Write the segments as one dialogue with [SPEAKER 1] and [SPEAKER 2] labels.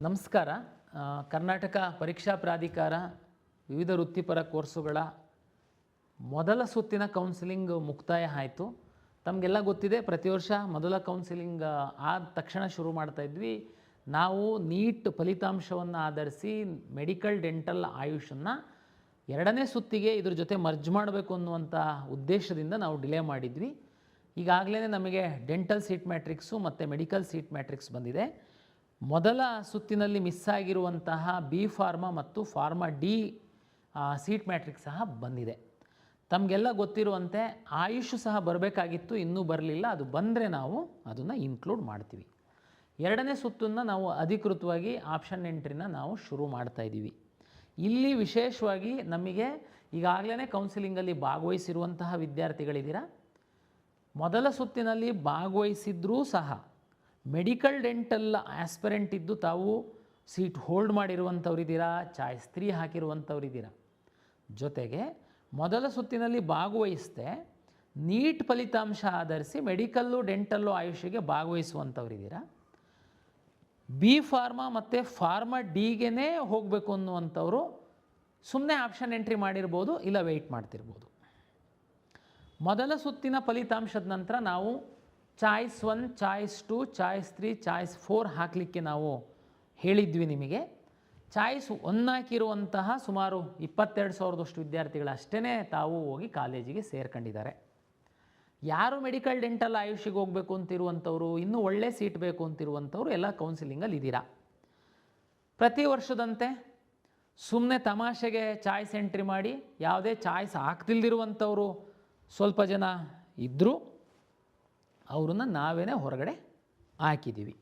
[SPEAKER 1] ನಮಸ್ಕಾರ. ಕರ್ನಾಟಕ ಪರೀಕ್ಷಾ ಪ್ರಾಧಿಕಾರ ವಿವಿಧ ವೃತ್ತಿಪರ ಕೋರ್ಸುಗಳ ಮೊದಲ ಸುತ್ತಿನ ಕೌನ್ಸಿಲಿಂಗ್ ಮುಕ್ತಾಯ ಆಯಿತು. ತಮಗೆಲ್ಲ ಗೊತ್ತಿದೆ, ಪ್ರತಿ ವರ್ಷ ಮೊದಲ ಕೌನ್ಸಿಲಿಂಗ್ ಆದ ತಕ್ಷಣ ಶುರು ಮಾಡ್ತಾಯಿದ್ವಿ. ನಾವು ನೀಟ್ ಫಲಿತಾಂಶವನ್ನು ಆಧರಿಸಿ ಮೆಡಿಕಲ್ ಡೆಂಟಲ್ ಆಯುಷನ್ನು ಎರಡನೇ ಸುತ್ತಿಗೆ ಇದ್ರ ಜೊತೆ ಮರ್ಜ್ ಮಾಡಬೇಕು ಅನ್ನುವಂಥ ಉದ್ದೇಶದಿಂದ ನಾವು ಡಿಲೇ ಮಾಡಿದ್ವಿ. ಈಗಾಗಲೇ ನಮಗೆ ಡೆಂಟಲ್ ಸೀಟ್ ಮ್ಯಾಟ್ರಿಕ್ಸು ಮತ್ತು ಮೆಡಿಕಲ್ ಸೀಟ್ ಮ್ಯಾಟ್ರಿಕ್ಸ್ ಬಂದಿದೆ. ಮೊದಲ ಸುತ್ತಿನಲ್ಲಿ ಮಿಸ್ ಆಗಿರುವಂತಹ ಬಿ ಫಾರ್ಮಾ ಮತ್ತು ಫಾರ್ಮಾ ಡಿ ಸೀಟ್ ಮ್ಯಾಟ್ರಿಕ್ಸ್ ಸಹ ಬಂದಿದೆ. ತಮಗೆಲ್ಲ ಗೊತ್ತಿರುವಂತೆ ಆಯುಷ್ ಸಹ ಬರಬೇಕಾಗಿತ್ತು, ಇನ್ನೂ ಬರಲಿಲ್ಲ. ಅದು ಬಂದರೆ ನಾವು ಅದನ್ನು ಇನ್ಕ್ಲೂಡ್ ಮಾಡ್ತೀವಿ. ಎರಡನೇ ಸುತ್ತನ್ನು ನಾವು ಅಧಿಕೃತವಾಗಿ ಆಪ್ಷನ್ ಎಂಟ್ರಿನ ನಾವು ಶುರು ಮಾಡ್ತಾಯಿದ್ದೀವಿ. ಇಲ್ಲಿ ವಿಶೇಷವಾಗಿ ನಮಗೆ ಈಗಾಗಲೇ ಕೌನ್ಸಿಲಿಂಗಲ್ಲಿ ಭಾಗವಹಿಸಿರುವಂತಹ ವಿದ್ಯಾರ್ಥಿಗಳಿದ್ದೀರಾ. ಮೊದಲ ಸುತ್ತಿನಲ್ಲಿ ಭಾಗವಹಿಸಿದ್ರೂ ಸಹ ಮೆಡಿಕಲ್ ಡೆಂಟಲ್ ಆಸ್ಪಿರೆಂಟ್ ಇದ್ದು ತಾವು ಸೀಟ್ ಹೋಲ್ಡ್ ಮಾಡಿರುವಂಥವ್ರಿದ್ದೀರಾ, ಚಾಯ್ಸ್ 3 ಹಾಕಿರುವಂಥವ್ರಿದ್ದೀರಾ. ಜೊತೆಗೆ ಮೊದಲ ಸುತ್ತಿನಲ್ಲಿ ಭಾಗವಹಿಸದೆ ನೀಟ್ ಫಲಿತಾಂಶ ಆಧರಿಸಿ ಮೆಡಿಕಲ್ಲು ಡೆಂಟಲ್ಲು ಆಯುಷಿಗೆ ಭಾಗವಹಿಸುವಂಥವ್ರಿದ್ದೀರಾ. ಬಿ ಫಾರ್ಮಾ ಮತ್ತು ಫಾರ್ಮಾ ಡಿಗೆ ಹೋಗಬೇಕು ಅನ್ನುವಂಥವರು ಸುಮ್ಮನೆ ಆಪ್ಷನ್ ಎಂಟ್ರಿ ಮಾಡಿರ್ಬೋದು, ಇಲ್ಲ ವೆಯ್ಟ್ ಮಾಡ್ತಿರ್ಬೋದು. ಮೊದಲ ಸುತ್ತಿನ ಫಲಿತಾಂಶದ ನಂತರ ನಾವು ಚಾಯ್ಸ್ 1, ಚಾಯ್ಸ್ 2, ಚಾಯ್ಸ್ 3, ಚಾಯ್ಸ್ 4 ಹಾಕಲಿಕ್ಕೆ ನಾವು ಹೇಳಿದ್ವಿ ನಿಮಗೆ. ಚಾಯ್ಸ್ 1 ಹಾಕಿರುವಂತಹ ಸುಮಾರು 22,000 ವಿದ್ಯಾರ್ಥಿಗಳಷ್ಟೇ ತಾವು ಹೋಗಿ ಕಾಲೇಜಿಗೆ ಸೇರ್ಕೊಂಡಿದ್ದಾರೆ. ಯಾರು ಮೆಡಿಕಲ್ ಡೆಂಟಲ್ ಆಯುಷಿಗೆ ಹೋಗಬೇಕು ಅಂತಿರುವಂಥವ್ರು, ಇನ್ನೂ ಒಳ್ಳೆ ಸೀಟ್ ಬೇಕು ಅಂತಿರುವಂಥವ್ರು ಎಲ್ಲ ಕೌನ್ಸಿಲಿಂಗಲ್ಲಿ ಇದ್ದೀರಾ. ಪ್ರತಿ ವರ್ಷದಂತೆ ಸುಮ್ಮನೆ ತಮಾಷೆಗೆ ಚಾಯ್ಸ್ ಎಂಟ್ರಿ ಮಾಡಿ ಯಾವುದೇ ಚಾಯ್ಸ್ ಹಾಕ್ತಿಲ್ದಿರುವಂಥವರು ಸ್ವಲ್ಪ ಜನ ಇದ್ದರು, ಅವ್ರನ್ನ ನಾವೇ ಹೊರಗಡೆ ಹಾಕಿದ್ದೀವಿ.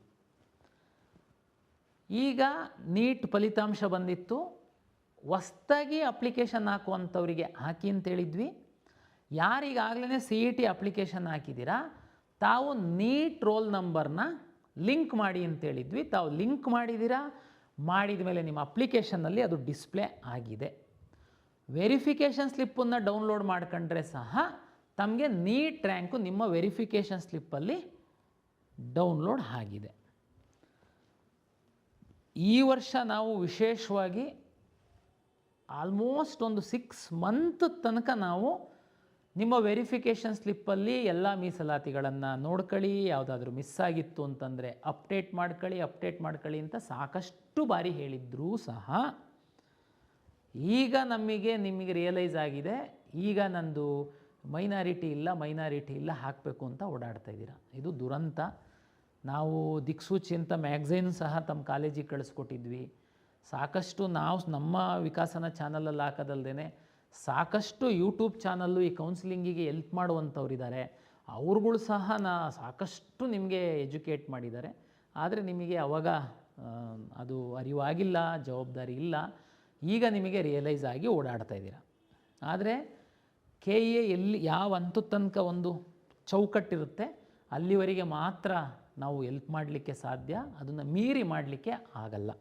[SPEAKER 1] ಈಗ ನೀಟ್ ಫಲಿತಾಂಶ ಬಂದಿತ್ತು, ಹೊಸ್ದಾಗಿ ಅಪ್ಲಿಕೇಶನ್ ಹಾಕುವಂಥವರಿಗೆ ಹಾಕಿ ಅಂತೇಳಿದ್ವಿ. ಯಾರಿಗಾಗಲೇ CET ಅಪ್ಲಿಕೇಶನ್ ಹಾಕಿದ್ದೀರಾ ತಾವು ನೀಟ್ ರೋಲ್ ನಂಬರ್ನ ಲಿಂಕ್ ಮಾಡಿ ಅಂತೇಳಿದ್ವಿ. ತಾವು ಲಿಂಕ್ ಮಾಡಿದ್ದೀರಾ, ಮಾಡಿದ ಮೇಲೆ ನಿಮ್ಮ ಅಪ್ಲಿಕೇಶನ್ನಲ್ಲಿ ಅದು ಡಿಸ್ಪ್ಲೇ ಆಗಿದೆ. ವೆರಿಫಿಕೇಷನ್ ಸ್ಲಿಪ್ಪನ್ನು ಡೌನ್ಲೋಡ್ ಮಾಡ್ಕೊಂಡ್ರೆ ಸಹ ತಮಗೆ ನೀಟ್ ರ್ಯಾಂಕು ನಿಮ್ಮ ವೆರಿಫಿಕೇಷನ್ ಸ್ಲಿಪ್ಪಲ್ಲಿ ಡೌನ್ಲೋಡ್ ಆಗಿದೆ. ಈ ವರ್ಷ ನಾವು ವಿಶೇಷವಾಗಿ ಆಲ್ಮೋಸ್ಟ್ ಒಂದು 6 ಮಂತ್ ತನಕ ನಾವು ನಿಮ್ಮ ವೆರಿಫಿಕೇಷನ್ ಸ್ಲಿಪ್ಪಲ್ಲಿ ಎಲ್ಲ ಮೀಸಲಾತಿಗಳನ್ನು ನೋಡ್ಕೊಳ್ಳಿ, ಯಾವುದಾದ್ರೂ ಮಿಸ್ ಆಗಿತ್ತು ಅಂತಂದರೆ ಅಪ್ಡೇಟ್ ಮಾಡ್ಕೊಳ್ಳಿ ಅಂತ ಸಾಕಷ್ಟು ಬಾರಿ ಹೇಳಿದ್ರೂ ಸಹ ಈಗ ನಿಮಗೆ ರಿಯಲೈಸ್ ಆಗಿದೆ, ಈಗ ನಂದು ಮೈನಾರಿಟಿ ಇಲ್ಲ ಹಾಕಬೇಕು ಅಂತ ಓಡಾಡ್ತಾ ಇದ್ದೀರಾ. ಇದು ದುರಂತ. ನಾವು ದಿಕ್ಸೂಚಿ ಅಂತ ಮ್ಯಾಗ್ಝೈನ್ ಸಹ ತಮ್ಮ ಕಾಲೇಜಿಗೆ ಕಳಿಸ್ಕೊಟ್ಟಿದ್ವಿ. ಸಾಕಷ್ಟು ನಾವು ನಮ್ಮ ವಿಕಾಸನ ಚಾನಲಲ್ಲಿ ಹಾಕೋದಲ್ದೇ ಸಾಕಷ್ಟು ಯೂಟ್ಯೂಬ್ ಚಾನಲ್ಲು ಈ ಕೌನ್ಸಿಲಿಂಗಿಗೆ ಎಲ್ಪ್ ಮಾಡುವಂಥವ್ರಿದ್ದಾರೆ. ಅವ್ರುಗಳು ಸಹ ಸಾಕಷ್ಟು ನಿಮಗೆ ಎಜುಕೇಟ್ ಮಾಡಿದ್ದಾರೆ. ಆದರೆ ನಿಮಗೆ ಅವಾಗ ಅದು ಅರಿವಾಗಿಲ್ಲ, ಜವಾಬ್ದಾರಿ ಇಲ್ಲ. ಈಗ ನಿಮಗೆ ರಿಯಲೈಸ್ ಆಗಿ ಓಡಾಡ್ತಾ ಇದ್ದೀರಾ. ಆದರೆ KEA ಎಲ್ಲಿ ಯಾವ ಹಂತದ ತನಕ ಒಂದು ಚೌಕಟ್ಟಿರುತ್ತೆ ಅಲ್ಲಿವರೆಗೆ ಮಾತ್ರ ನಾವು ಎಲ್ಪ್ ಮಾಡಲಿಕ್ಕೆ ಸಾಧ್ಯ, ಅದನ್ನು ಮೀರಿ ಮಾಡಲಿಕ್ಕೆ ಆಗಲ್ಲ.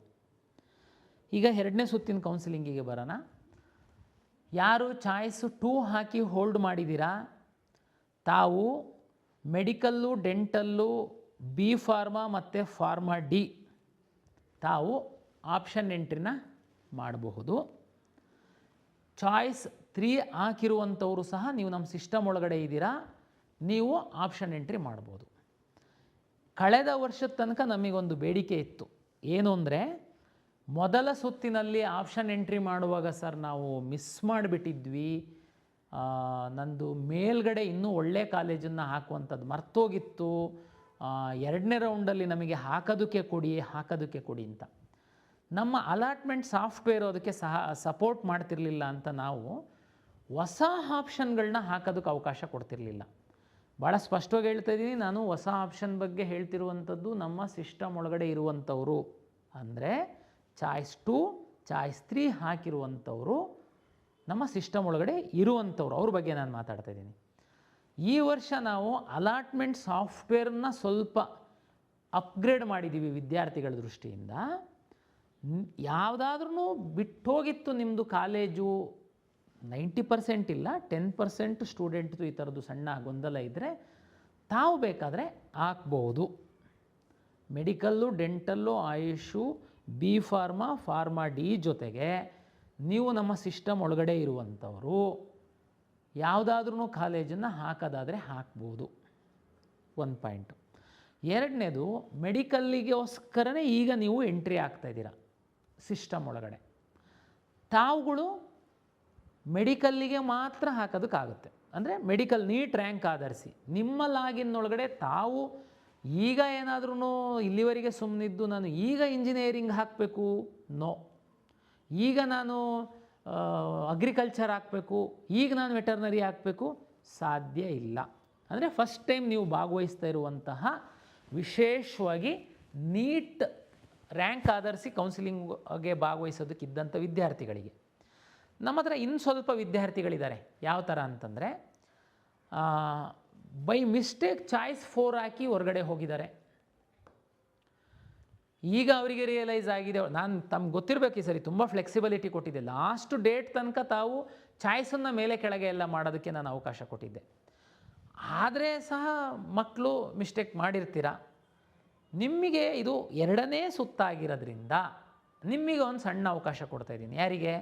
[SPEAKER 1] ಈಗ ಎರಡನೇ ಸುತ್ತಿನ ಕೌನ್ಸಿಲಿಂಗಿಗೆ ಬರೋಣ. ಯಾರು ಚಾಯ್ಸ್ 2 ಹಾಕಿ ಹೋಲ್ಡ್ ಮಾಡಿದ್ದೀರಾ ತಾವು ಮೆಡಿಕಲ್ಲು ಡೆಂಟಲ್ಲು ಬಿ ಫಾರ್ಮಾ ಮತ್ತು ಫಾರ್ಮಾ ಡಿ ತಾವು ಆಪ್ಷನ್ ಎಂಟ್ರಿನ ಮಾಡಬಹುದು. ಚಾಯ್ಸ್ 3 ಹಾಕಿರುವಂಥವರು ಸಹ ನೀವು ನಮ್ಮ ಸಿಸ್ಟಮ್ ಒಳಗಡೆ ಇದ್ದೀರಾ, ನೀವು ಆಪ್ಷನ್ ಎಂಟ್ರಿ ಮಾಡ್ಬೋದು. ಕಳೆದ ವರ್ಷದ ತನಕ ನಮಗೊಂದು ಬೇಡಿಕೆ ಇತ್ತು, ಏನು ಅಂದರೆ ಮೊದಲ ಸುತ್ತಿನಲ್ಲಿ ಆಪ್ಷನ್ ಎಂಟ್ರಿ ಮಾಡುವಾಗ ಸರ್ ನಾವು ಮಿಸ್ ಮಾಡಿಬಿಟ್ಟಿದ್ವಿ, ನಂದು ಮೇಲ್ಗಡೆ ಇನ್ನೂ ಒಳ್ಳೆ ಕಾಲೇಜನ್ನು ಹಾಕುವಂಥದ್ದು ಮರ್ತೋಗಿತ್ತು, ಎರಡನೇ ರೌಂಡಲ್ಲಿ ನಮಗೆ ಹಾಕೋದಕ್ಕೆ ಕೊಡಿ ಅಂತ. ನಮ್ಮ ಅಲಾಟ್ಮೆಂಟ್ ಸಾಫ್ಟ್ವೇರು ಅದಕ್ಕೆ ಸಪೋರ್ಟ್ ಮಾಡ್ತಿರಲಿಲ್ಲ ಅಂತ ನಾವು ಹೊಸ ಆಪ್ಷನ್ಗಳನ್ನ ಹಾಕೋದಕ್ಕೆ ಅವಕಾಶ ಕೊಡ್ತಿರಲಿಲ್ಲ. ಭಾಳ ಸ್ಪಷ್ಟವಾಗಿ ಹೇಳ್ತಾ ಇದ್ದೀನಿ, ನಾನು ಹೊಸ ಆಪ್ಷನ್ ಬಗ್ಗೆ ಹೇಳ್ತಿರುವಂಥದ್ದು ನಮ್ಮ ಸಿಸ್ಟಮ್ ಒಳಗಡೆ ಇರುವಂಥವರು, ಅಂದರೆ ಚಾಯ್ಸ್ 2, ಚಾಯ್ಸ್ 3 ಹಾಕಿರುವಂಥವರು ನಮ್ಮ ಸಿಸ್ಟಮ್ ಒಳಗಡೆ ಇರುವಂಥವ್ರು, ಅವ್ರ ಬಗ್ಗೆ ನಾನು ಮಾತಾಡ್ತಾ ಇದ್ದೀನಿ. ಈ ವರ್ಷ ನಾವು ಅಲಾಟ್ಮೆಂಟ್ ಸಾಫ್ಟ್ವೇರ್ನ ಸ್ವಲ್ಪ ಅಪ್ಗ್ರೇಡ್ ಮಾಡಿದ್ದೀವಿ ವಿದ್ಯಾರ್ಥಿಗಳ ದೃಷ್ಟಿಯಿಂದ. ಯಾವುದಾದ್ರೂ ಬಿಟ್ಟೋಗಿತ್ತು ನಿಮ್ಮದು ಕಾಲೇಜು, 90% ಇಲ್ಲ 10% ಸ್ಟೂಡೆಂಟ್ದು ಈ ಥರದ್ದು ಸಣ್ಣ ಗೊಂದಲ ಇದ್ದರೆ ತಾವು ಬೇಕಾದರೆ ಹಾಕ್ಬೋದು. Medical dental AYUSH B pharma, pharma D ಜೊತೆಗೆ ನೀವು ನಮ್ಮ ಸಿಸ್ಟಮ್ ಒಳಗಡೆ ಇರುವಂಥವರು ಯಾವುದಾದ್ರೂ ಕಾಲೇಜನ್ನು ಹಾಕೋದಾದರೆ ಹಾಕ್ಬೋದು. ಒಂದು ಪಾಯಿಂಟು. ಎರಡನೇದು, ಮೆಡಿಕಲ್ಲಿಗೋಸ್ಕರನೇ ಈಗ ನೀವು ಎಂಟ್ರಿ ಆಗ್ತಾಯಿದ್ದೀರಾ ಸಿಸ್ಟಮ್ ಒಳಗಡೆ. ತಾವುಗಳು ಮೆಡಿಕಲ್ಲಿಗೆ ಮಾತ್ರ ಹಾಕೋದಕ್ಕಾಗುತ್ತೆ. ಅಂದರೆ ಮೆಡಿಕಲ್ ನೀಟ್ ರ್ಯಾಂಕ್ ಆಧರಿಸಿ ನಿಮ್ಮ ಲಾಗಿನ್ ಒಳಗಡೆ ತಾವು ಈಗ ಏನಾದ್ರೂ ಇಲ್ಲಿವರೆಗೆ ಸುಮ್ಮನಿದ್ದು ನಾನು ಈಗ ಇಂಜಿನಿಯರಿಂಗ್ ಹಾಕಬೇಕು, ನೋ. ಈಗ ನಾನು ಅಗ್ರಿಕಲ್ಚರ್ ಹಾಕಬೇಕು, ಈಗ ನಾನು ವೆಟರ್ನರಿ ಹಾಕಬೇಕು, ಸಾಧ್ಯ ಇಲ್ಲ. ಅಂದರೆ ಫಸ್ಟ್ ಟೈಮ್ ನೀವು ಭಾಗವಹಿಸ್ತಾ ಇರುವಂತಹ ವಿಶೇಷವಾಗಿ ನೀಟ್ ರ್ಯಾಂಕ್ ಆಧರಿಸಿ ಕೌನ್ಸಿಲಿಂಗ್ಗೆ ಭಾಗವಹಿಸೋದಕ್ಕಿದ್ದಂಥ ವಿದ್ಯಾರ್ಥಿಗಳಿಗೆ. ನಮ್ಮ ಹತ್ರ ಇನ್ನು ಸ್ವಲ್ಪ ವಿದ್ಯಾರ್ಥಿಗಳಿದ್ದಾರೆ. ಯಾವ ಥರ ಅಂತಂದರೆ ಬೈ ಮಿಸ್ಟೇಕ್ ಚಾಯ್ಸ್ 4 ಹಾಕಿ ಹೊರಗಡೆ ಹೋಗಿದ್ದಾರೆ. ಈಗ ಅವರಿಗೆ ರಿಯಲೈಸ್ ಆಗಿದೆ. ನಾನು ತಮ್ಗೆ ಗೊತ್ತಿರಬೇಕು, ಈ ಸರಿ ತುಂಬ ಫ್ಲೆಕ್ಸಿಬಿಲಿಟಿ ಕೊಟ್ಟಿದ್ದೆ. ಲಾಸ್ಟ್ ಡೇಟ್ ತನಕ ತಾವು ಚಾಯ್ಸನ್ನು ಮೇಲೆ ಕೆಳಗೆ ಎಲ್ಲ ಮಾಡೋದಕ್ಕೆ ನಾನು ಅವಕಾಶ ಕೊಟ್ಟಿದ್ದೆ. ಆದರೆ ಸಹ ಮಕ್ಕಳು ಮಿಸ್ಟೇಕ್ ಮಾಡಿರ್ತೀರ. ನಿಮಗೆ ಇದು 2ನೇ ಸುತ್ತಾಗಿರೋದ್ರಿಂದ ನಿಮಗೆ ಒಂದು ಸಣ್ಣ ಅವಕಾಶ ಕೊಡ್ತಾಯಿದ್ದೀನಿ. ಯಾರಿಗೆ?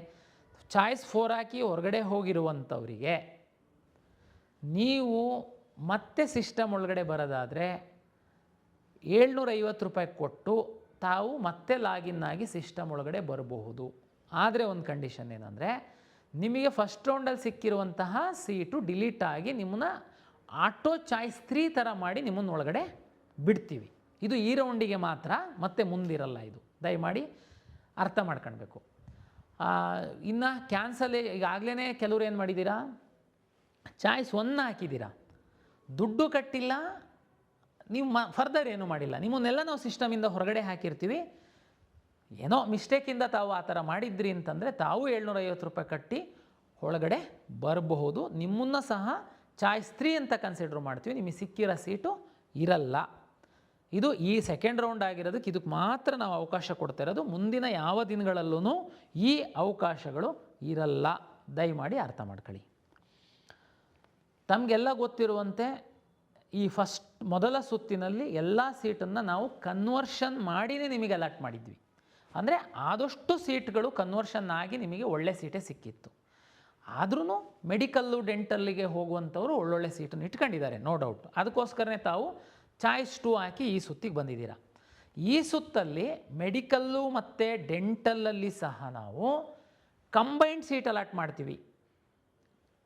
[SPEAKER 1] ಚಾಯ್ಸ್ 4 ಹಾಕಿ ಹೊರಗಡೆ ಹೋಗಿರುವಂಥವರಿಗೆ. ನೀವು ಮತ್ತೆ ಸಿಸ್ಟಮ್ ಒಳಗಡೆ ಬರೋದಾದರೆ 750 ರೂಪಾಯಿ ಕೊಟ್ಟು ತಾವು ಮತ್ತೆ ಲಾಗಿನ್ ಆಗಿ ಸಿಸ್ಟಮ್ ಒಳಗಡೆ ಬರಬಹುದು. ಆದರೆ ಒಂದು ಕಂಡೀಷನ್ ಏನಂದರೆ, ನಿಮಗೆ ಫಸ್ಟ್ ರೌಂಡಲ್ಲಿ ಸಿಕ್ಕಿರುವಂತಹ ಸೀಟು ಡಿಲೀಟ್ ಆಗಿ ನಿಮ್ಮನ್ನ ಆಟೋ ಚಾಯ್ಸ್ 3 ಥರ ಮಾಡಿ ನಿಮ್ಮನ್ನು ಒಳಗಡೆ ಬಿಡ್ತೀವಿ. ಇದು ಈ ರೌಂಡಿಗೆ ಮಾತ್ರ, ಮತ್ತೆ ಮುಂದಿರಲ್ಲ. ಇದು ದಯಮಾಡಿ ಅರ್ಥ ಮಾಡ್ಕೊಳ್ಬೇಕು. ಇನ್ನು ಕ್ಯಾನ್ಸಲ್ ಈಗಾಗಲೇ ಕೆಲವರು ಏನು ಮಾಡಿದ್ದೀರಾ, ಚಾಯ್ಸ್ 1 ಹಾಕಿದ್ದೀರಾ, ದುಡ್ಡು ಕಟ್ಟಿಲ್ಲ, ನೀವು ಫರ್ದರ್ ಏನೂ ಮಾಡಿಲ್ಲ, ನಿಮ್ಮನ್ನೆಲ್ಲ ನಾವು ಸಿಸ್ಟಮಿಂದ ಹೊರಗಡೆ ಹಾಕಿರ್ತೀವಿ. ಏನೋ ಮಿಸ್ಟೇಕಿಂದ ತಾವು ಆ ಥರ ಮಾಡಿದ್ರಿ ಅಂತಂದರೆ ತಾವು 750 ರೂಪಾಯಿ ಕಟ್ಟಿ ಒಳಗಡೆ ಬರಬಹುದು. ನಿಮ್ಮನ್ನು ಸಹ ಚಾಯ್ಸ್ 3 ಅಂತ ಕನ್ಸಿಡರ್ ಮಾಡ್ತೀವಿ. ನಿಮಗೆ ಸಿಕ್ಕಿರೋ ಸೀಟು ಇರಲ್ಲ. ಇದು ಈ ಸೆಕೆಂಡ್ ರೌಂಡ್ ಆಗಿರೋದಕ್ಕೆ ಇದಕ್ಕೆ ಮಾತ್ರ ನಾವು ಅವಕಾಶ ಕೊಡ್ತಾ ಇರೋದು. ಮುಂದಿನ ಯಾವ ದಿನಗಳಲ್ಲೂ ಈ ಅವಕಾಶಗಳು ಇರಲ್ಲ. ದಯಮಾಡಿ ಅರ್ಥ ಮಾಡ್ಕೊಳ್ಳಿ. ತಮಗೆಲ್ಲ ಗೊತ್ತಿರುವಂತೆ ಈ ಮೊದಲ ಸುತ್ತಿನಲ್ಲಿ ಎಲ್ಲ ಸೀಟನ್ನು ನಾವು ಕನ್ವರ್ಷನ್ ಮಾಡಿಯೇ ನಿಮಗೆ ಅಲಾಟ್ ಮಾಡಿದ್ವಿ. ಅಂದರೆ ಆದಷ್ಟು ಸೀಟ್ಗಳು ಕನ್ವರ್ಷನ್ ಆಗಿ ನಿಮಗೆ ಒಳ್ಳೆ ಸೀಟೇ ಸಿಕ್ಕಿತ್ತು. ಆದ್ರೂ ಮೆಡಿಕಲ್ಲು ಡೆಂಟಲ್ಲಿಗೆ ಹೋಗುವಂಥವ್ರು ಒಳ್ಳೊಳ್ಳೆ ಸೀಟನ್ನು ಇಟ್ಕೊಂಡಿದ್ದಾರೆ, ನೋ ಡೌಟ್. ಅದಕ್ಕೋಸ್ಕರನೇ ತಾವು ಚಾಯ್ಸ್ 2 ಹಾಕಿ ಈ ಸುತ್ತಿಗೆ ಬಂದಿದ್ದೀರಾ. ಈ ಸುತ್ತಲ್ಲಿ ಮೆಡಿಕಲ್ಲು ಮತ್ತು ಡೆಂಟಲಲ್ಲಿ ಸಹ ನಾವು ಕಂಬೈನ್ಡ್ ಸೀಟ್ ಅಲಾಟ್ ಮಾಡ್ತೀವಿ,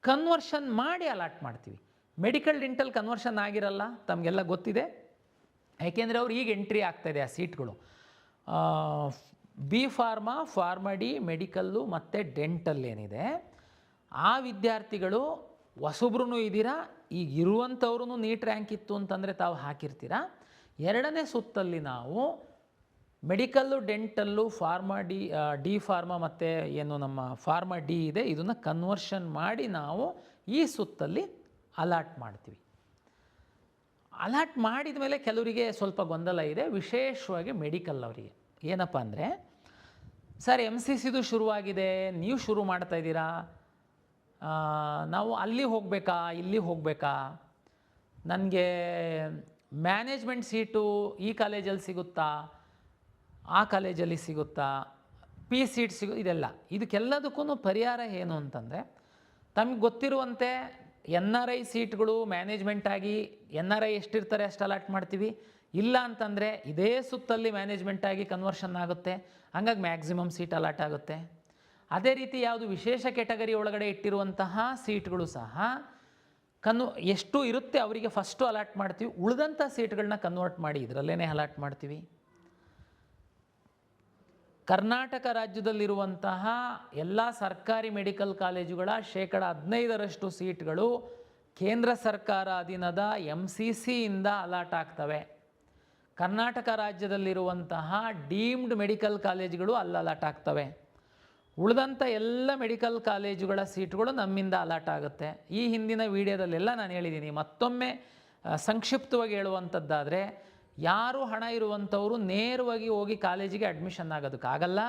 [SPEAKER 1] ಕನ್ವರ್ಷನ್ ಮಾಡಿ ಅಲಾಟ್ ಮಾಡ್ತೀವಿ. ಮೆಡಿಕಲ್ ಡೆಂಟಲ್ ಕನ್ವರ್ಷನ್ ಆಗಿರಲ್ಲ, ತಮಗೆಲ್ಲ ಗೊತ್ತಿದೆ. ಯಾಕೆಂದರೆ ಅವ್ರು ಈಗ ಎಂಟ್ರಿ ಆಗ್ತಾಯಿದೆ ಆ ಸೀಟ್ಗಳು. B pharma, pharma D, medical ಮತ್ತು ಡೆಂಟಲ್ ಏನಿದೆ, ಆ ವಿದ್ಯಾರ್ಥಿಗಳು ಹೊಸಬ್ರು ಇದ್ದೀರಾ. ಈಗ ಇರುವಂಥವ್ರು ನೀಟ್ ರ್ಯಾಂಕ್ ಇತ್ತು ಅಂತಂದರೆ ತಾವು ಹಾಕಿರ್ತೀರ. 2ನೇ ಸುತ್ತಲ್ಲಿ ನಾವು medical, dental, pharma D pharma ಮತ್ತು ಏನು ನಮ್ಮ ಫಾರ್ಮಾ ಡಿ ಇದೆ, ಇದನ್ನು ಕನ್ವರ್ಷನ್ ಮಾಡಿ ನಾವು ಈ ಸುತ್ತಲ್ಲಿ ಅಲಾಟ್ ಮಾಡ್ತೀವಿ. ಅಲಾಟ್ ಮಾಡಿದ ಮೇಲೆ ಕೆಲವರಿಗೆ ಸ್ವಲ್ಪ ಗೊಂದಲ ಇದೆ, ವಿಶೇಷವಾಗಿ ಮೆಡಿಕಲ್ ಅವರಿಗೆ. ಏನಪ್ಪ ಅಂದರೆ, ಸರ್ MCCದು ಶುರುವಾಗಿದೆ, ನೀವು ಶುರು ಮಾಡ್ತಾಯಿದ್ದೀರಾ, ನಾವು ಅಲ್ಲಿ ಹೋಗಬೇಕಾ, ಇಲ್ಲಿ ಹೋಗಬೇಕಾ, ನನಗೆ ಮ್ಯಾನೇಜ್ಮೆಂಟ್ ಸೀಟು ಈ ಕಾಲೇಜಲ್ಲಿ ಸಿಗುತ್ತಾ, ಆ ಕಾಲೇಜಲ್ಲಿ ಸಿಗುತ್ತಾ, ಪಿ ಸೀಟ್ ಇದೆಲ್ಲ. ಇದಕ್ಕೆಲ್ಲದಕ್ಕೂ ಪರಿಹಾರ ಏನು ಅಂತಂದರೆ, ತಮಗೆ ಗೊತ್ತಿರುವಂತೆ NRI ಸೀಟ್ಗಳು ಮ್ಯಾನೇಜ್ಮೆಂಟ್ ಆಗಿ NRI ಎಷ್ಟಿರ್ತಾರೆ ಅಷ್ಟು ಅಲಾಟ್ ಮಾಡ್ತೀವಿ. ಇಲ್ಲ ಅಂತಂದರೆ ಇದೇ ಸುತ್ತಲ್ಲಿ ಮ್ಯಾನೇಜ್ಮೆಂಟ್ ಆಗಿ ಕನ್ವರ್ಷನ್ ಆಗುತ್ತೆ, ಹಂಗಾಗಿ ಮ್ಯಾಕ್ಸಿಮಮ್ ಸೀಟ್ ಅಲಾಟ್ ಆಗುತ್ತೆ. ಅದೇ ರೀತಿ ಯಾವುದು ವಿಶೇಷ ಕೆಟಗರಿ ಒಳಗಡೆ ಇಟ್ಟಿರುವಂತಹ ಸೀಟ್ಗಳು ಸಹ ಎಷ್ಟು ಇರುತ್ತೆ ಅವರಿಗೆ ಫಸ್ಟು ಅಲಾಟ್ ಮಾಡ್ತೀವಿ, ಉಳಿದಂಥ ಸೀಟ್ಗಳನ್ನ ಕನ್ವರ್ಟ್ ಮಾಡಿ ಇದರಲ್ಲೇ ಅಲಾಟ್ ಮಾಡ್ತೀವಿ. ಕರ್ನಾಟಕ ರಾಜ್ಯದಲ್ಲಿರುವಂತಹ ಎಲ್ಲ ಸರ್ಕಾರಿ ಮೆಡಿಕಲ್ ಕಾಲೇಜುಗಳ 15% ಸೀಟ್ಗಳು ಕೇಂದ್ರ ಸರ್ಕಾರ ಅಧೀನದ MCCಯಿಂದ ಅಲಾಟ್ ಆಗ್ತವೆ. ಕರ್ನಾಟಕ ರಾಜ್ಯದಲ್ಲಿರುವಂತಹ ಡೀಮ್ಡ್ ಮೆಡಿಕಲ್ ಕಾಲೇಜುಗಳು ಅಲ್ಲಿ ಅಲಾಟ್ ಆಗ್ತವೆ. ಉಳಿದಂಥ ಎಲ್ಲ ಮೆಡಿಕಲ್ ಕಾಲೇಜುಗಳ ಸೀಟ್ಗಳು ನಮ್ಮಿಂದ ಅಲಾಟ್ ಆಗುತ್ತೆ. ಈ ಹಿಂದಿನ ವಿಡಿಯೋದಲ್ಲೆಲ್ಲ ನಾನು ಹೇಳಿದ್ದೀನಿ. ಮತ್ತೊಮ್ಮೆ ಸಂಕ್ಷಿಪ್ತವಾಗಿ ಹೇಳುವಂಥದ್ದಾದರೆ, ಯಾರು ಹಣ ಇರುವಂಥವರು ನೇರವಾಗಿ ಹೋಗಿ ಕಾಲೇಜಿಗೆ ಅಡ್ಮಿಷನ್ ಆಗೋದಕ್ಕಾಗಲ್ಲ.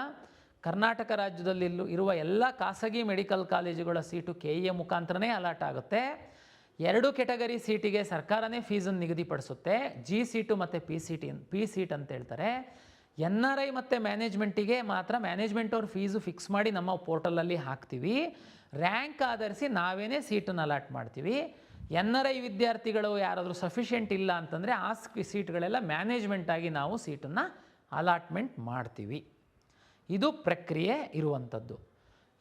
[SPEAKER 1] ಕರ್ನಾಟಕ ರಾಜ್ಯದಲ್ಲಿ ಇರುವ ಎಲ್ಲ ಖಾಸಗಿ ಮೆಡಿಕಲ್ ಕಾಲೇಜುಗಳ ಸೀಟು KEA ಮುಖಾಂತರನೇ ಅಲಾಟ್ ಆಗುತ್ತೆ. 2 ಕೆಟಗರಿ ಸೀಟಿಗೆ ಸರ್ಕಾರನೇ ಫೀಸನ್ನು ನಿಗದಿಪಡಿಸುತ್ತೆ. G ಸೀಟು ಮತ್ತು ಪಿ ಸೀಟ್ ಅಂತ ಹೇಳ್ತಾರೆ. NRI ಮತ್ತು ಮ್ಯಾನೇಜ್ಮೆಂಟಿಗೆ ಮಾತ್ರ ಮ್ಯಾನೇಜ್ಮೆಂಟ್ ಅವ್ರ ಫೀಸು ಫಿಕ್ಸ್ ಮಾಡಿ ನಮ್ಮ ಪೋರ್ಟಲಲ್ಲಿ ಹಾಕ್ತೀವಿ. ರ್ಯಾಂಕ್ ಆಧರಿಸಿ ನಾವೇನೇ ಸೀಟನ್ನು ಅಲಾಟ್ ಮಾಡ್ತೀವಿ. NRI ವಿದ್ಯಾರ್ಥಿಗಳು ಯಾರಾದರೂ ಸಫಿಷಿಯೆಂಟ್ ಇಲ್ಲ ಅಂತಂದರೆ ಆ ಸೀಟ್ಗಳೆಲ್ಲ ಮ್ಯಾನೇಜ್ಮೆಂಟಾಗಿ ನಾವು ಸೀಟನ್ನು ಅಲಾಟ್ಮೆಂಟ್ ಮಾಡ್ತೀವಿ. ಇದು ಪ್ರಕ್ರಿಯೆ ಇರುವಂಥದ್ದು.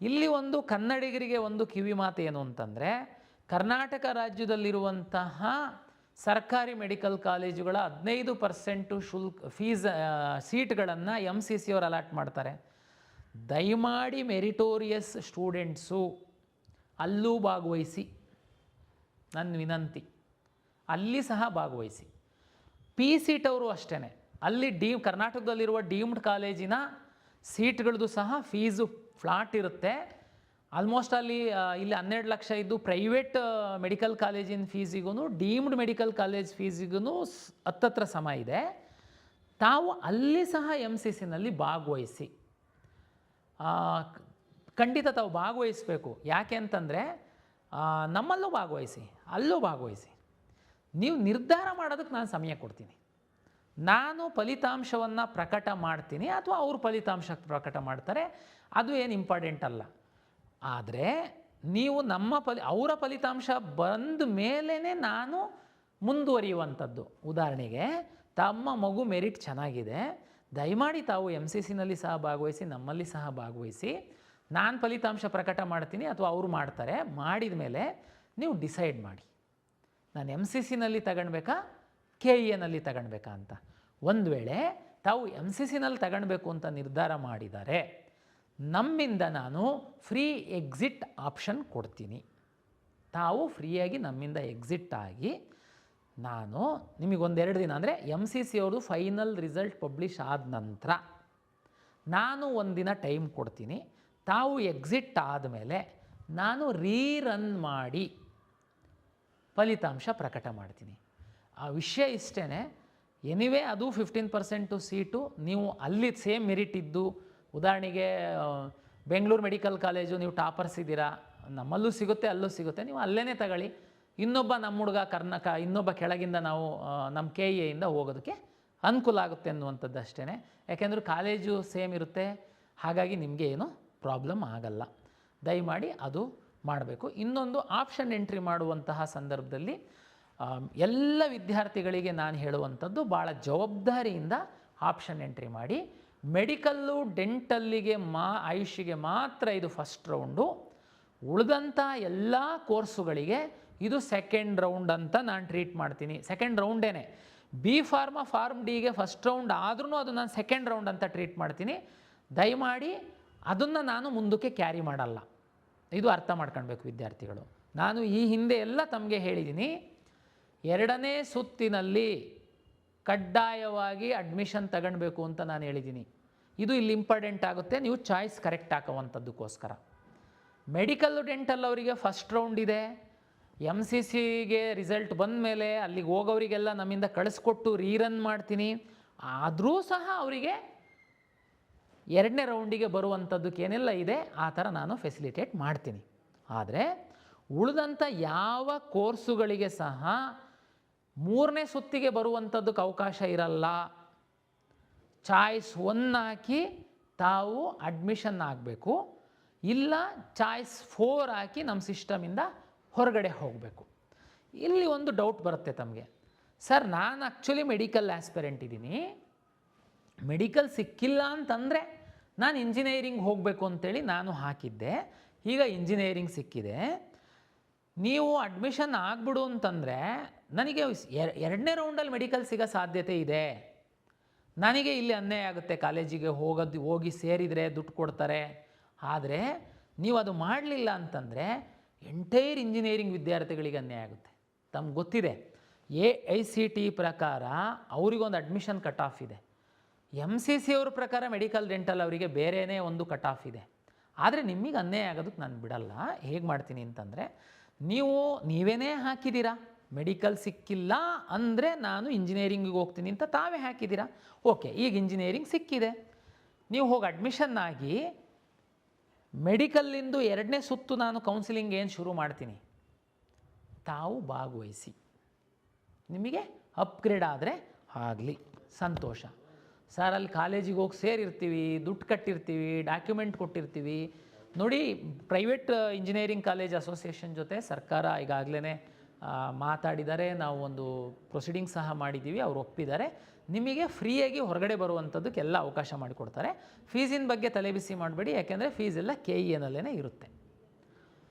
[SPEAKER 1] ಇಲ್ಲಿ ಒಂದು ಕನ್ನಡಿಗರಿಗೆ ಒಂದು ಕಿವಿ ಮಾತು ಏನು ಅಂತಂದರೆ, ಕರ್ನಾಟಕ ರಾಜ್ಯದಲ್ಲಿರುವಂತಹ ಸರ್ಕಾರಿ ಮೆಡಿಕಲ್ ಕಾಲೇಜುಗಳ 15% ಫೀಸ್ ಸೀಟ್ಗಳನ್ನು MCC ಅವರು ಅಲಾಟ್ ಮಾಡ್ತಾರೆ. ದಯಮಾಡಿ ಮೆರಿಟೋರಿಯಸ್ ಸ್ಟೂಡೆಂಟ್ಸು ಅಲ್ಲೂ ಭಾಗವಹಿಸಿ, ನನ್ನ ವಿನಂತಿ, ಅಲ್ಲಿ ಸಹ ಭಾಗವಹಿಸಿ. PSEET ಅವರು ಅಷ್ಟೇ, ಅಲ್ಲಿ ಕರ್ನಾಟಕದಲ್ಲಿರುವ ಡೀಮ್ಡ್ ಕಾಲೇಜಿನ ಸೀಟ್ಗಳದ್ದು ಸಹ ಫೀಸು ಫ್ಲಾಟ್ ಇರುತ್ತೆ. ಆಲ್ಮೋಸ್ಟ್ ಅಲ್ಲಿ ಇಲ್ಲಿ 12 ಲಕ್ಷ ಇದ್ದು ಪ್ರೈವೇಟ್ ಮೆಡಿಕಲ್ ಕಾಲೇಜಿನ ಫೀಸಿಗೂ ಡೀಮ್ಡ್ ಮೆಡಿಕಲ್ ಕಾಲೇಜ್ ಫೀಸಿಗೂ ಹತ್ತತ್ರ ಸಮ ಇದೆ. ತಾವು ಅಲ್ಲಿ ಸಹ MCCನಲ್ಲಿ ಭಾಗವಹಿಸಿ, ಖಂಡಿತ ತಾವು ಭಾಗವಹಿಸಬೇಕು. ಯಾಕೆ ಅಂತಂದರೆ ನಮ್ಮಲ್ಲೂ ಭಾಗವಹಿಸಿ, ಅಲ್ಲೂ ಭಾಗವಹಿಸಿ. ನೀವು ನಿರ್ಧಾರ ಮಾಡೋದಕ್ಕೆ ನಾನು ಸಮಯ ಕೊಡ್ತೀನಿ. ನಾನು ಫಲಿತಾಂಶವನ್ನು ಪ್ರಕಟ ಮಾಡ್ತೀನಿ ಅಥವಾ ಅವರು ಫಲಿತಾಂಶ ಪ್ರಕಟ ಮಾಡ್ತಾರೆ, ಅದು ಏನು ಇಂಪಾರ್ಟೆಂಟ್ ಅಲ್ಲ. ಆದರೆ ನೀವು ಅವರ ಫಲಿತಾಂಶ ಬಂದ ಮೇಲೇ ನಾನು ಮುಂದುವರಿಯುವಂಥದ್ದು. ಉದಾಹರಣೆಗೆ ತಮ್ಮ ಮಗು ಮೆರಿಟ್ ಚೆನ್ನಾಗಿದೆ, ದಯಮಾಡಿ ತಾವು MCCನಲ್ಲಿ ಸಹ ಭಾಗವಹಿಸಿ, ನಮ್ಮಲ್ಲಿ ಸಹ ಭಾಗವಹಿಸಿ. ನಾನು ಫಲಿತಾಂಶ ಪ್ರಕಟ ಮಾಡ್ತೀನಿ ಅಥವಾ ಅವರು ಮಾಡ್ತಾರೆ. ಮಾಡಿದ ಮೇಲೆ ನೀವು ಡಿಸೈಡ್ ಮಾಡಿ, ನಾನು MCCನಲ್ಲಿ ತಗೊಳ್ಬೇಕಾ KEAನಲ್ಲಿ ತಗೊಳ್ಬೇಕಾ ಅಂತ. ಒಂದು ವೇಳೆ ತಾವು MCCನಲ್ಲಿ ತಗೊಳ್ಬೇಕು ಅಂತ ನಿರ್ಧಾರ ಮಾಡಿದರೆ ನಮ್ಮಿಂದ ನಾನು ಫ್ರೀ ಎಕ್ಸಿಟ್ ಆಪ್ಷನ್ ಕೊಡ್ತೀನಿ. ತಾವು ಫ್ರೀಯಾಗಿ ನಮ್ಮಿಂದ ಎಕ್ಸಿಟ್ ಆಗಿ, ನಾನು ನಿಮಗೊಂದೆರಡು ದಿನ ಅಂದರೆ MCC ಅವ್ರದ್ದು ಫೈನಲ್ ರಿಸಲ್ಟ್ ಪಬ್ಲಿಷ್ ಆದ ನಂತರ ನಾನು ಒಂದಿನ ಟೈಮ್ ಕೊಡ್ತೀನಿ. ತಾವು ಎಕ್ಸಿಟ್ ಆದಮೇಲೆ ನಾನು ರೀರನ್ ಮಾಡಿ ಫಲಿತಾಂಶ ಪ್ರಕಟ ಮಾಡ್ತೀನಿ. ಆ ವಿಷಯ ಇಷ್ಟೇ. ಎನಿವೇ ಅದು 15% ಸೀಟು. ನೀವು ಅಲ್ಲಿ ಸೇಮ್ ಮೆರಿಟ್ ಇದ್ದು, ಉದಾಹರಣೆಗೆ ಬೆಂಗಳೂರು ಮೆಡಿಕಲ್ ಕಾಲೇಜು ನೀವು ಟಾಪರ್ಸ್ ಇದ್ದೀರಾ, ನಮ್ಮಲ್ಲೂ ಸಿಗುತ್ತೆ ಅಲ್ಲೂ ಸಿಗುತ್ತೆ, ನೀವು ಅಲ್ಲೇ ತಗೊಳ್ಳಿ. ಇನ್ನೊಬ್ಬ ನಮ್ಮ ಹುಡುಗ ಇನ್ನೊಬ್ಬ ಕೆಳಗಿಂದ ನಾವು ನಮ್ಮ KEAಯಿಂದ ಹೋಗೋದಕ್ಕೆ ಅನುಕೂಲ ಆಗುತ್ತೆ ಅನ್ನುವಂಥದ್ದು ಅಷ್ಟೇ. ಯಾಕೆಂದರೆ ಕಾಲೇಜು ಸೇಮ್ ಇರುತ್ತೆ, ಹಾಗಾಗಿ ನಿಮಗೆ ಏನು ಪ್ರಾಬ್ಲಮ್ ಆಗಲ್ಲ. ದಯಮಾಡಿ ಅದು ಮಾಡಬೇಕು. ಇನ್ನೊಂದು, ಆಪ್ಷನ್ ಎಂಟ್ರಿ ಮಾಡುವಂತಹ ಸಂದರ್ಭದಲ್ಲಿ ಎಲ್ಲ ವಿದ್ಯಾರ್ಥಿಗಳಿಗೆ ನಾನು ಹೇಳುವಂಥದ್ದು, ಭಾಳ ಜವಾಬ್ದಾರಿಯಿಂದ ಆಪ್ಷನ್ ಎಂಟ್ರಿ ಮಾಡಿ. ಮೆಡಿಕಲ್ಲು ಡೆಂಟಲ್ಲಿಗೆ ಆಯುಷಿಗೆ ಮಾತ್ರ ಇದು ಫಸ್ಟ್ ರೌಂಡು. ಉಳಿದಂಥ ಎಲ್ಲ ಕೋರ್ಸುಗಳಿಗೆ ಇದು ಸೆಕೆಂಡ್ ರೌಂಡ್ ಅಂತ ನಾನು ಟ್ರೀಟ್ ಮಾಡ್ತೀನಿ. ಸೆಕೆಂಡ್ ರೌಂಡೇನೆ. B ಫಾರ್ಮ ಫಾರ್ಮ್ Dಗೆ ಫಸ್ಟ್ ರೌಂಡ್ ಆದ್ರೂ ಅದು ನಾನು ಸೆಕೆಂಡ್ ರೌಂಡ್ ಅಂತ ಟ್ರೀಟ್ ಮಾಡ್ತೀನಿ. ದಯಮಾಡಿ ಅದನ್ನು ನಾನು ಮುಂದಕ್ಕೆ ಕ್ಯಾರಿ ಮಾಡಲ್ಲ. ಇದು ಅರ್ಥ ಮಾಡ್ಕೊಳ್ಬೇಕು ವಿದ್ಯಾರ್ಥಿಗಳು. ನಾನು ಈ ಹಿಂದೆ ಎಲ್ಲ ತಮಗೆ ಹೇಳಿದ್ದೀನಿ, 2ನೇ ಸುತ್ತಿನಲ್ಲಿ ಕಡ್ಡಾಯವಾಗಿ ಅಡ್ಮಿಷನ್ ತಗೊಳ್ಬೇಕು ಅಂತ ನಾನು ಹೇಳಿದ್ದೀನಿ. ಇದು ಇಲ್ಲಿ ಇಂಪಾರ್ಟೆಂಟ್ ಆಗುತ್ತೆ, ನೀವು ಚಾಯ್ಸ್ ಕರೆಕ್ಟ್ ಹಾಕೋವಂಥದ್ದಕ್ಕೋಸ್ಕರ. ಮೆಡಿಕಲ್ ಡೆಂಟಲ್ ಅವರಿಗೆ ಫಸ್ಟ್ ರೌಂಡ್ ಇದೆ. MCCಗೆ ರಿಸಲ್ಟ್ ಬಂದ ಮೇಲೆ ಅಲ್ಲಿಗೆ ಹೋಗೋರಿಗೆಲ್ಲ ನಮ್ಮಿಂದ ಕಳಿಸ್ಕೊಟ್ಟು ರೀರನ್ ಮಾಡ್ತೀನಿ. ಆದರೂ ಸಹ ಅವರಿಗೆ 2ನೇ ರೌಂಡಿಗೆ ಬರುವಂಥದ್ದಕ್ಕೇನೆಲ್ಲ ಇದೆ ಆ ಥರ ನಾನು ಫೆಸಿಲಿಟೇಟ್ ಮಾಡ್ತೀನಿ. ಆದರೆ ಉಳಿದಂಥ ಯಾವ ಕೋರ್ಸುಗಳಿಗೆ ಸಹ 3ನೇ ಸುತ್ತಿಗೆ ಬರುವಂಥದ್ದಕ್ಕೆ ಅವಕಾಶ ಇರಲ್ಲ. ಚಾಯ್ಸ್ 1 ಹಾಕಿ ತಾವು ಅಡ್ಮಿಷನ್ ಆಗಬೇಕು, ಇಲ್ಲ ಚಾಯ್ಸ್ 4 ಹಾಕಿ ನಮ್ಮ ಸಿಸ್ಟಮಿಂದ ಹೊರಗಡೆ ಹೋಗಬೇಕು. ಇಲ್ಲಿ ಒಂದು ಡೌಟ್ ಬರುತ್ತೆ ತಮಗೆ, ಸರ್ ನಾನು ಆ್ಯಕ್ಚುಲಿ ಮೆಡಿಕಲ್ ಆಸ್ಪಿರೆಂಟ್ ಇದ್ದೀನಿ, ಮೆಡಿಕಲ್ ಸಿಕ್ಕಿಲ್ಲ ಅಂತಂದರೆ ನಾನು ಇಂಜಿನಿಯರಿಂಗ್ ಹೋಗಬೇಕು ಅಂತೇಳಿ ನಾನು ಹಾಕಿದ್ದೆ, ಈಗ ಇಂಜಿನಿಯರಿಂಗ್ ಸಿಕ್ಕಿದೆ, ನೀವು ಅಡ್ಮಿಷನ್ ಆಗಿಬಿಡು ಅಂತಂದರೆ ನನಗೆ 2ನೇ ರೌಂಡಲ್ಲಿ ಮೆಡಿಕಲ್ ಸಿಗೋ ಸಾಧ್ಯತೆ ಇದೆ, ನನಗೆ ಇಲ್ಲಿ ಅನ್ಯಾಯ ಆಗುತ್ತೆ, ಕಾಲೇಜಿಗೆ ಹೋಗಿ ಸೇರಿದರೆ ದುಡ್ಡು ಕೊಡ್ತಾರೆ. ಆದರೆ ನೀವು ಅದು ಮಾಡಲಿಲ್ಲ ಅಂತಂದರೆ ಎಂಟೈರ್ ಇಂಜಿನಿಯರಿಂಗ್ ವಿದ್ಯಾರ್ಥಿಗಳಿಗೆ ಅನ್ಯಾಯ ಆಗುತ್ತೆ. ತಮ್ಗೆ ಗೊತ್ತಿದೆ, AICT ಪ್ರಕಾರ ಅವರಿಗೊಂದು ಅಡ್ಮಿಷನ್ ಕಟ್ ಆಫ್ ಇದೆ, MCC ಅವ್ರ ಪ್ರಕಾರ ಮೆಡಿಕಲ್ ಡೆಂಟಲ್ ಅವರಿಗೆ ಬೇರೆಯೇ ಒಂದು ಕಟ್ ಆಫ್ ಇದೆ. ಆದರೆ ನಿಮಗೆ ಅನ್ಯಾಯ ಆಗೋದಕ್ಕೆ ನಾನು ಬಿಡಲ್ಲ. ಹೇಗೆ ಮಾಡ್ತೀನಿ ಅಂತಂದರೆ, ನೀವೇನೇ ಹಾಕಿದ್ದೀರಾ ಮೆಡಿಕಲ್ ಸಿಕ್ಕಿಲ್ಲ ಅಂದರೆ ನಾನು ಇಂಜಿನಿಯರಿಂಗಿಗೆ ಹೋಗ್ತೀನಿ ಅಂತ ತಾವೇ ಹಾಕಿದ್ದೀರಾ. ಓಕೆ, ಈಗ ಇಂಜಿನಿಯರಿಂಗ್ ಸಿಕ್ಕಿದೆ, ನೀವು ಹೋಗಿ ಅಡ್ಮಿಷನ್ ಆಗಿ ಮೆಡಿಕಲ್ಲಿಂದು 2ನೇ ಸುತ್ತು ನಾನು ಕೌನ್ಸಿಲಿಂಗ್ ಏನು ಶುರು ಮಾಡ್ತೀನಿ, ತಾವು ಭಾಗವಹಿಸಿ. ನಿಮಗೆ ಅಪ್ಗ್ರೇಡ್ ಆದರೆ ಆಗಲಿ, ಸಂತೋಷ. ಸರ್ ಅಲ್ಲಿ ಕಾಲೇಜಿಗೆ ಹೋಗಿ ಸೇರಿರ್ತೀವಿ, ದುಡ್ಡು ಕಟ್ಟಿರ್ತೀವಿ, ಡಾಕ್ಯುಮೆಂಟ್ ಕೊಟ್ಟಿರ್ತೀವಿ. ನೋಡಿ, ಪ್ರೈವೇಟ್ ಇಂಜಿನಿಯರಿಂಗ್ ಕಾಲೇಜ್ ಅಸೋಸಿಯೇಷನ್ ಜೊತೆ ಸರ್ಕಾರ ಈಗಾಗಲೇ ಮಾತಾಡಿದ್ದಾರೆ, ನಾವು ಒಂದು ಪ್ರೊಸೀಡಿಂಗ್ ಸಹ ಮಾಡಿದ್ದೀವಿ, ಅವ್ರು ಒಪ್ಪಿದ್ದಾರೆ. ನಿಮಗೆ ಫ್ರೀಯಾಗಿ ಹೊರಗಡೆ ಬರುವಂಥದ್ದಕ್ಕೆಲ್ಲ ಅವಕಾಶ ಮಾಡಿಕೊಡ್ತಾರೆ. ಫೀಸಿನ ಬಗ್ಗೆ ತಲೆಬಿಸಿ ಮಾಡಬೇಡಿ, ಯಾಕೆಂದರೆ ಫೀಸ್ ಎಲ್ಲ KENಲ್ಲೇ ಇರುತ್ತೆ.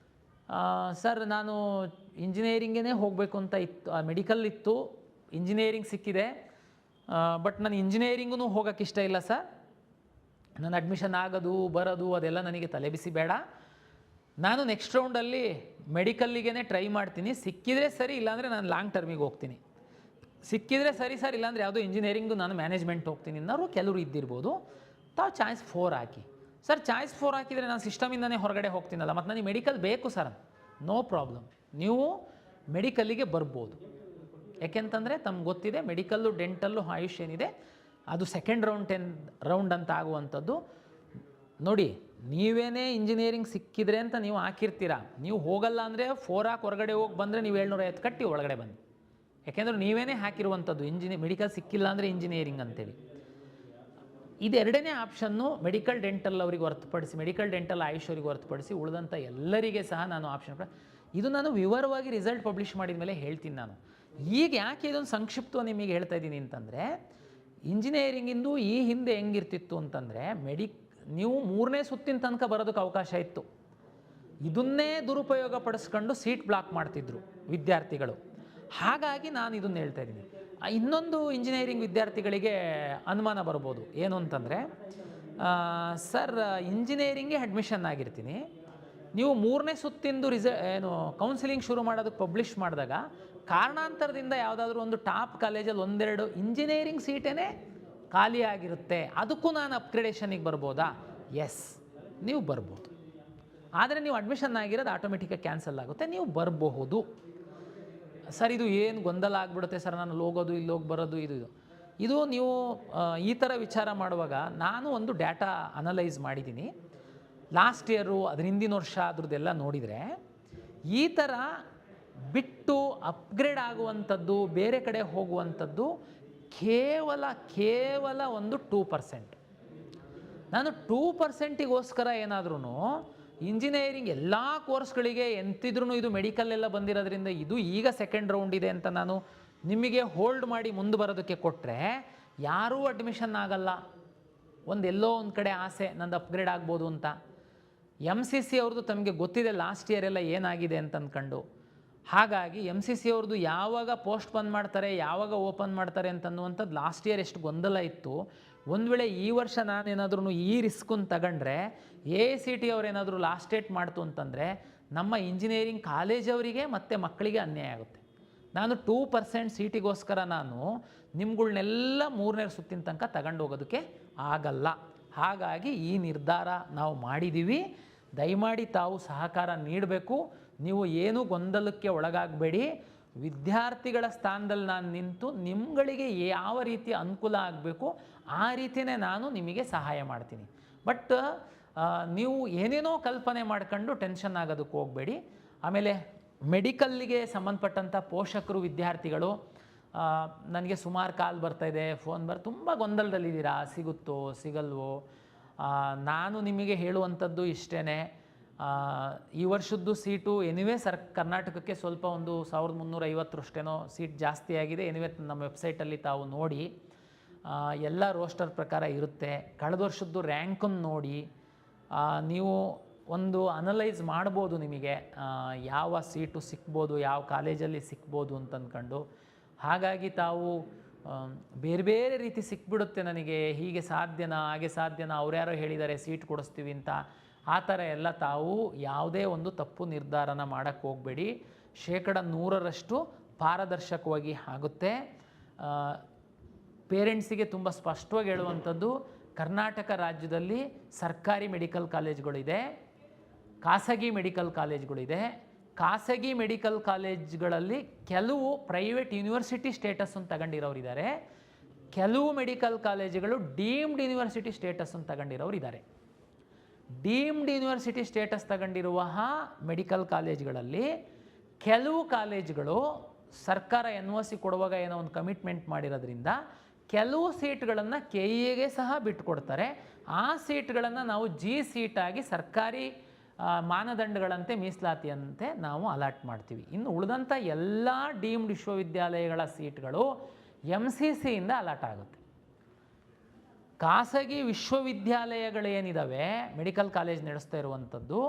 [SPEAKER 1] ಸರ್ ನಾನು ಇಂಜಿನಿಯರಿಂಗೇ ಹೋಗಬೇಕು ಅಂತ ಇತ್ತು, ಮೆಡಿಕಲ್ ಇತ್ತು, ಇಂಜಿನಿಯರಿಂಗ್ ಸಿಕ್ಕಿದೆ, ಬಟ್ ನಾನು ಇಂಜಿನಿಯರಿಂಗೂ ಹೋಗೋಕ್ಕೆ ಇಷ್ಟ ಇಲ್ಲ ಸರ್. ನನ್ನ ಅಡ್ಮಿಷನ್ ಆಗೋದು ಬರೋದು ಅದೆಲ್ಲ ನನಗೆ ತಲೆಬಿಸಿ ಬೇಡ. ನಾನು ನೆಕ್ಸ್ಟ್ ರೌಂಡಲ್ಲಿ ಮೆಡಿಕಲ್ಲಿಗೇ ಟ್ರೈ ಮಾಡ್ತೀನಿ, ಸಿಕ್ಕಿದರೆ ಸರಿ, ಇಲ್ಲಾಂದರೆ ನಾನು ಲಾಂಗ್ ಟರ್ಮಿಗೆ ಹೋಗ್ತೀನಿ. ಸಿಕ್ಕಿದರೆ ಸರಿ ಸರ್, ಇಲ್ಲಾಂದರೆ ಯಾವುದೋ ಇಂಜಿನಿಯರಿಂಗು ನಾನು ಮ್ಯಾನೇಜ್ಮೆಂಟ್ ಹೋಗ್ತೀನಿ ಅನ್ನೋರು ಕೆಲವರು ಇದ್ದಿರ್ಬೋದು. ತಾವು ಚಾಯ್ಸ್ 4 ಹಾಕಿ. ಸರ್ ಚಾಯ್ಸ್ 4 ಹಾಕಿದರೆ ನಾನು ಸಿಸ್ಟಮಿಂದನೇ ಹೊರಗಡೆ ಹೋಗ್ತೀನಲ್ಲ, ಮತ್ತು ನನಗೆ ಮೆಡಿಕಲ್ ಬೇಕು ಸರ್. ನೋ ಪ್ರಾಬ್ಲಮ್, ನೀವು ಮೆಡಿಕಲ್ಲಿಗೆ ಬರ್ಬೋದು. ಯಾಕೆಂತಂದರೆ ತಮ್ಗೆ ಗೊತ್ತಿದೆ, ಮೆಡಿಕಲ್ಲು, ಡೆಂಟಲ್ಲು, ಆಯುಷ್ ಏನಿದೆ ಅದು ಸೆಕೆಂಡ್ ರೌಂಡ್ ಅಂತ ಆಗುವಂಥದ್ದು. ನೋಡಿ, ನೀವೇನೇ ಇಂಜಿನಿಯರಿಂಗ್ ಸಿಕ್ಕಿದ್ರೆ ಅಂತ ನೀವು ಹಾಕಿರ್ತೀರಾ, ನೀವು ಹೋಗಲ್ಲ ಅಂದರೆ 4 ಹಾಕಿ ಹೊರಗಡೆ ಹೋಗಿ ಬಂದರೆ ನೀವು 750 ಕಟ್ಟಿ ಒಳಗಡೆ ಬನ್ನಿ. ಯಾಕೆಂದರೆ ನೀವೇನೇ ಹಾಕಿರುವಂಥದ್ದು ಮೆಡಿಕಲ್ ಸಿಕ್ಕಿಲ್ಲ ಅಂದರೆ ಇಂಜಿನಿಯರಿಂಗ್ ಅಂತೇಳಿ. ಇದು ಎರಡನೇ ಆಪ್ಷನ್ನು ಮೆಡಿಕಲ್ ಡೆಂಟಲ್ ಅವರಿಗೆ ಹೊರತುಪಡಿಸಿ, ಮೆಡಿಕಲ್ ಡೆಂಟಲ್ ಆಯುಷ್ ಅವರಿಗೆ ಹೊರತುಪಡಿಸಿ ಉಳಿದಂಥ ಎಲ್ಲರಿಗೆ ಸಹ ನಾನು ಆಪ್ಷನ್ ಇದು ನಾನು ವಿವರವಾಗಿ ರಿಸಲ್ಟ್ ಪಬ್ಲಿಷ್ ಮಾಡಿದ ಮೇಲೆ ಹೇಳ್ತೀನಿ. ನಾನು ಈಗ ಯಾಕೆ ಇದೊಂದು ಸಂಕ್ಷಿಪ್ತ ನಿಮಗೆ ಹೇಳ್ತಾ ಇದ್ದೀನಿ ಅಂತಂದರೆ, ಇಂಜಿನಿಯರಿಂಗಿಂದು ಈ ಹಿಂದೆ ಹೆಂಗಿರ್ತಿತ್ತು ಅಂತಂದರೆ, ನೀವು 3ನೇ ಸುತ್ತಿನ ತನಕ ಬರೋದಕ್ಕೆ ಅವಕಾಶ ಇತ್ತು. ಇದನ್ನೇ ದುರುಪಯೋಗ ಪಡಿಸ್ಕೊಂಡು ಸೀಟ್ ಬ್ಲಾಕ್ ಮಾಡ್ತಿದ್ರು ವಿದ್ಯಾರ್ಥಿಗಳು. ಹಾಗಾಗಿ ನಾನು ಇದನ್ನು ಹೇಳ್ತಾ ಇದ್ದೀನಿ. ಇನ್ನೊಂದು ಇಂಜಿನಿಯರಿಂಗ್ ವಿದ್ಯಾರ್ಥಿಗಳಿಗೆ ಅನುಮಾನ ಬರ್ಬೋದು, ಏನು ಅಂತಂದರೆ, ಸರ್ ಇಂಜಿನಿಯರಿಂಗ್ಗೆ ಅಡ್ಮಿಷನ್ ಆಗಿರ್ತೀನಿ, ನೀವು 3ನೇ ಸುತ್ತಿಂದು ಕೌನ್ಸಿಲಿಂಗ್ ಶುರು ಮಾಡೋದಕ್ಕೆ ಪಬ್ಲಿಷ್ ಮಾಡಿದಾಗ ಕಾರಣಾಂತರದಿಂದ ಯಾವುದಾದ್ರೂ ಒಂದು ಟಾಪ್ ಕಾಲೇಜಲ್ಲಿ 1-2 ಇಂಜಿನಿಯರಿಂಗ್ ಸೀಟೇ ಖಾಲಿ ಆಗಿರುತ್ತೆ, ಅದಕ್ಕೂ ನಾನು ಅಪ್ಗ್ರೇಡೇಷನಿಗೆ ಬರ್ಬೋದಾ? ಎಸ್, ನೀವು ಬರ್ಬೋದು. ಆದರೆ ನೀವು ಅಡ್ಮಿಷನ್ ಆಗಿರೋದು ಆಟೋಮೆಟಿಕಾಗಿ ಕ್ಯಾನ್ಸಲ್ ಆಗುತ್ತೆ, ನೀವು ಬರಬಹುದು. ಸರ್ ಇದು ಏನು ಗೊಂದಲ ಆಗಿಬಿಡುತ್ತೆ ಸರ್, ನಾನು ಹೋಗೋದು ಇಲ್ಲಿ ಹೋಗಿ ಬರೋದು ಇದು ನೀವು ಈ ಥರ ವಿಚಾರ ಮಾಡುವಾಗ ನಾನು ಒಂದು ಡೇಟಾ ಅನಲೈಸ್ ಮಾಡಿದ್ದೀನಿ. ಲಾಸ್ಟ್ ಇಯರು, ಅದ್ರ ಹಿಂದಿನ ವರ್ಷ ಅದ್ರದ್ದೆಲ್ಲ ನೋಡಿದರೆ, ಈ ಥರ ಬಿಟ್ಟು ಅಪ್ಗ್ರೇಡ್ ಆಗುವಂಥದ್ದು, ಬೇರೆ ಕಡೆ ಹೋಗುವಂಥದ್ದು ಕೇವಲ ಒಂದು 2%. ನಾನು 2%ಗೋಸ್ಕರ ಏನಾದ್ರೂ ಇಂಜಿನಿಯರಿಂಗ್ ಎಲ್ಲ ಕೋರ್ಸ್ಗಳಿಗೆ ಎಂತಿದ್ರೂ ಇದು ಮೆಡಿಕಲ್ಲೆಲ್ಲ ಬಂದಿರೋದ್ರಿಂದ ಇದು ಈಗ ಸೆಕೆಂಡ್ ರೌಂಡ್ ಇದೆ ಅಂತ ನಾನು ನಿಮಗೆ ಹೋಲ್ಡ್ ಮಾಡಿ ಮುಂದೆ ಬರೋದಕ್ಕೆ ಕೊಟ್ಟರೆ ಯಾರೂ ಅಡ್ಮಿಷನ್ ಆಗಲ್ಲ. ಎಲ್ಲೋ ಒಂದು ಕಡೆ ಆಸೆ ನಂದು ಅಪ್ಗ್ರೇಡ್ ಆಗ್ಬೋದು ಅಂತ. MCC ಅವ್ರದ್ದು ತಮಗೆ ಗೊತ್ತಿದೆ ಲಾಸ್ಟ್ ಇಯರ್ ಎಲ್ಲ ಏನಾಗಿದೆ ಅಂತ ಅಂದ್ಕೊಂಡು. ಹಾಗಾಗಿ MCC ಅವ್ರದ್ದು ಯಾವಾಗ ಪೋಸ್ಟ್ ಬಂದ್ ಮಾಡ್ತಾರೆ, ಯಾವಾಗ ಓಪನ್ ಮಾಡ್ತಾರೆ ಅಂತನ್ನುವಂಥದ್ದು ಲಾಸ್ಟ್ ಇಯರ್ ಎಷ್ಟು ಗೊಂದಲ ಇತ್ತು. ಒಂದು ವೇಳೆ ಈ ವರ್ಷ ನಾನೇನಾದ್ರೂ ಈ ರಿಸ್ಕನ್ನು ತಗೊಂಡ್ರೆ, AICT ಅವ್ರೇನಾದರೂ ಲಾಸ್ಟ್ ಡೇಟ್ ಮಾಡ್ತು ಅಂತಂದರೆ ನಮ್ಮ ಇಂಜಿನಿಯರಿಂಗ್ ಕಾಲೇಜವರಿಗೆ ಮತ್ತು ಮಕ್ಕಳಿಗೆ ಅನ್ಯಾಯ ಆಗುತ್ತೆ. ನಾನು 2% ಸೀಟಿಗೋಸ್ಕರ ನಾನು ನಿಮ್ಗಳ್ನೆಲ್ಲ 3ನೇ ಸುತ್ತಿನ ತನಕ ತಗೊಂಡು ಹೋಗೋದಕ್ಕೆ ಆಗಲ್ಲ. ಹಾಗಾಗಿ ಈ ನಿರ್ಧಾರ ನಾವು ಮಾಡಿದ್ದೀವಿ. ದಯಮಾಡಿ ತಾವು ಸಹಕಾರ ನೀಡಬೇಕು. ನೀವು ಏನೂ ಗೊಂದಲಕ್ಕೆ ಒಳಗಾಗಬೇಡಿ. ವಿದ್ಯಾರ್ಥಿಗಳ ಸ್ಥಾನದಲ್ಲಿ ನಾನು ನಿಂತು ನಿಮ್ಗಳಿಗೆ ಯಾವ ರೀತಿ ಅನುಕೂಲ ಆಗಬೇಕು ಆ ರೀತಿಯೇ ನಾನು ನಿಮಗೆ ಸಹಾಯ ಮಾಡ್ತೀನಿ. ಬಟ್ ನೀವು ಏನೇನೋ ಕಲ್ಪನೆ ಮಾಡ್ಕೊಂಡು ಟೆನ್ಷನ್ ಆಗೋದಕ್ಕೆ ಹೋಗಬೇಡಿ. ಆಮೇಲೆ ಮೆಡಿಕಲ್ಲಿಗೆ ಸಂಬಂಧಪಟ್ಟಂಥ ಪೋಷಕರು, ವಿದ್ಯಾರ್ಥಿಗಳು ನನಗೆ ಸುಮಾರು ಕಾಲ್ ಬರ್ತಾಯಿದೆ, ಫೋನ್ ತುಂಬ ಗೊಂದಲದಲ್ಲಿದ್ದೀರಾ, ಸಿಗುತ್ತೋ ಸಿಗಲ್ವೋ. ನಾನು ನಿಮಗೆ ಹೇಳುವಂಥದ್ದು ಇಷ್ಟೇ, ಈ ವರ್ಷದ್ದು ಸೀಟು ಎನಿವೇ ಕರ್ನಾಟಕಕ್ಕೆ ಸ್ವಲ್ಪ ಒಂದು 1350 ಸೀಟ್ ಜಾಸ್ತಿ ಆಗಿದೆ. ಎನಿವೇ ನಮ್ಮ ವೆಬ್ಸೈಟಲ್ಲಿ ತಾವು ನೋಡಿ, ಎಲ್ಲ ರೋಸ್ಟರ್ ಪ್ರಕಾರ ಇರುತ್ತೆ. ಕಳೆದ ವರ್ಷದ್ದು ರ್ಯಾಂಕನ್ನು ನೋಡಿ ನೀವು ಒಂದು ಅನಲೈಸ್ ಮಾಡ್ಬೋದು, ನಿಮಗೆ ಯಾವ ಸೀಟು ಸಿಕ್ಬೋದು, ಯಾವ ಕಾಲೇಜಲ್ಲಿ ಸಿಕ್ಬೋದು ಅಂತ ಅಂದ್ಕೊಂಡು. ಹಾಗಾಗಿ ತಾವು ಬೇರೆ ಬೇರೆ ರೀತಿ ಸಿಕ್ಬಿಡುತ್ತೆ ನನಗೆ, ಹೀಗೆ ಸಾಧ್ಯನಾ ಹಾಗೆ ಸಾಧ್ಯನಾ, ಅವ್ರ್ಯಾರೋ ಹೇಳಿದ್ದಾರೆ ಸೀಟ್ ಕೊಡಿಸ್ತೀವಿ ಅಂತ, ಆ ಥರ ಎಲ್ಲ ತಾವು ಯಾವುದೇ ಒಂದು ತಪ್ಪು ನಿರ್ಧಾರನ ಮಾಡೋಕ್ಕೆ ಹೋಗಬೇಡಿ. 100% ಪಾರದರ್ಶಕವಾಗಿ ಆಗುತ್ತೆ. ಪೇರೆಂಟ್ಸಿಗೆ ತುಂಬ ಸ್ಪಷ್ಟವಾಗಿ ಹೇಳುವಂಥದ್ದು, ಕರ್ನಾಟಕ ರಾಜ್ಯದಲ್ಲಿ ಸರ್ಕಾರಿ ಮೆಡಿಕಲ್ ಕಾಲೇಜ್ಗಳಿದೆ, ಖಾಸಗಿ ಮೆಡಿಕಲ್ ಕಾಲೇಜ್ಗಳಿದೆ. ಖಾಸಗಿ ಮೆಡಿಕಲ್ ಕಾಲೇಜ್ಗಳಲ್ಲಿ ಕೆಲವು ಪ್ರೈವೇಟ್ ಯೂನಿವರ್ಸಿಟಿ ಸ್ಟೇಟಸನ್ನು ತಗೊಂಡಿರೋರಿದ್ದಾರೆ, ಕೆಲವು ಮೆಡಿಕಲ್ ಕಾಲೇಜುಗಳು ಡೀಮ್ಡ್ ಯೂನಿವರ್ಸಿಟಿ ಸ್ಟೇಟಸನ್ನು ತಗೊಂಡಿರೋರು ಇದ್ದಾರೆ. ಡೀಮ್ಡ್ ಯೂನಿವರ್ಸಿಟಿ ಸ್ಟೇಟಸ್ ತಗೊಂಡಿರುವ ಮೆಡಿಕಲ್ ಕಾಲೇಜ್ಗಳಲ್ಲಿ ಕೆಲವು ಕಾಲೇಜುಗಳು ಸರ್ಕಾರ NOC ಕೊಡುವಾಗ ಏನೋ ಒಂದು ಕಮಿಟ್ಮೆಂಟ್ ಮಾಡಿರೋದ್ರಿಂದ ಕೆಲವು ಸೀಟ್ಗಳನ್ನು ಕೆ ಇಗೆ ಸಹ ಬಿಟ್ಟುಕೊಡ್ತಾರೆ. ಆ ಸೀಟ್ಗಳನ್ನು ನಾವು ಜಿ ಸೀಟಾಗಿ ಸರ್ಕಾರಿ ಮಾನದಂಡಗಳಂತೆ ಮೀಸಲಾತಿಯಂತೆ ನಾವು ಅಲಾಟ್ ಮಾಡ್ತೀವಿ. ಇನ್ನು ಉಳಿದಂಥ ಎಲ್ಲ ಡೀಮ್ಡ್ ವಿಶ್ವವಿದ್ಯಾಲಯಗಳ ಸೀಟ್ಗಳು MCC ಇಂದ ಅಲಾಟ್ ಆಗುತ್ತೆ. ಖಾಸಗಿ ವಿಶ್ವವಿದ್ಯಾಲಯಗಳೇನಿದ್ದಾವೆ, ಮೆಡಿಕಲ್ ಕಾಲೇಜ್ ನಡೆಸ್ತಾ ಇರುವಂಥದ್ದು,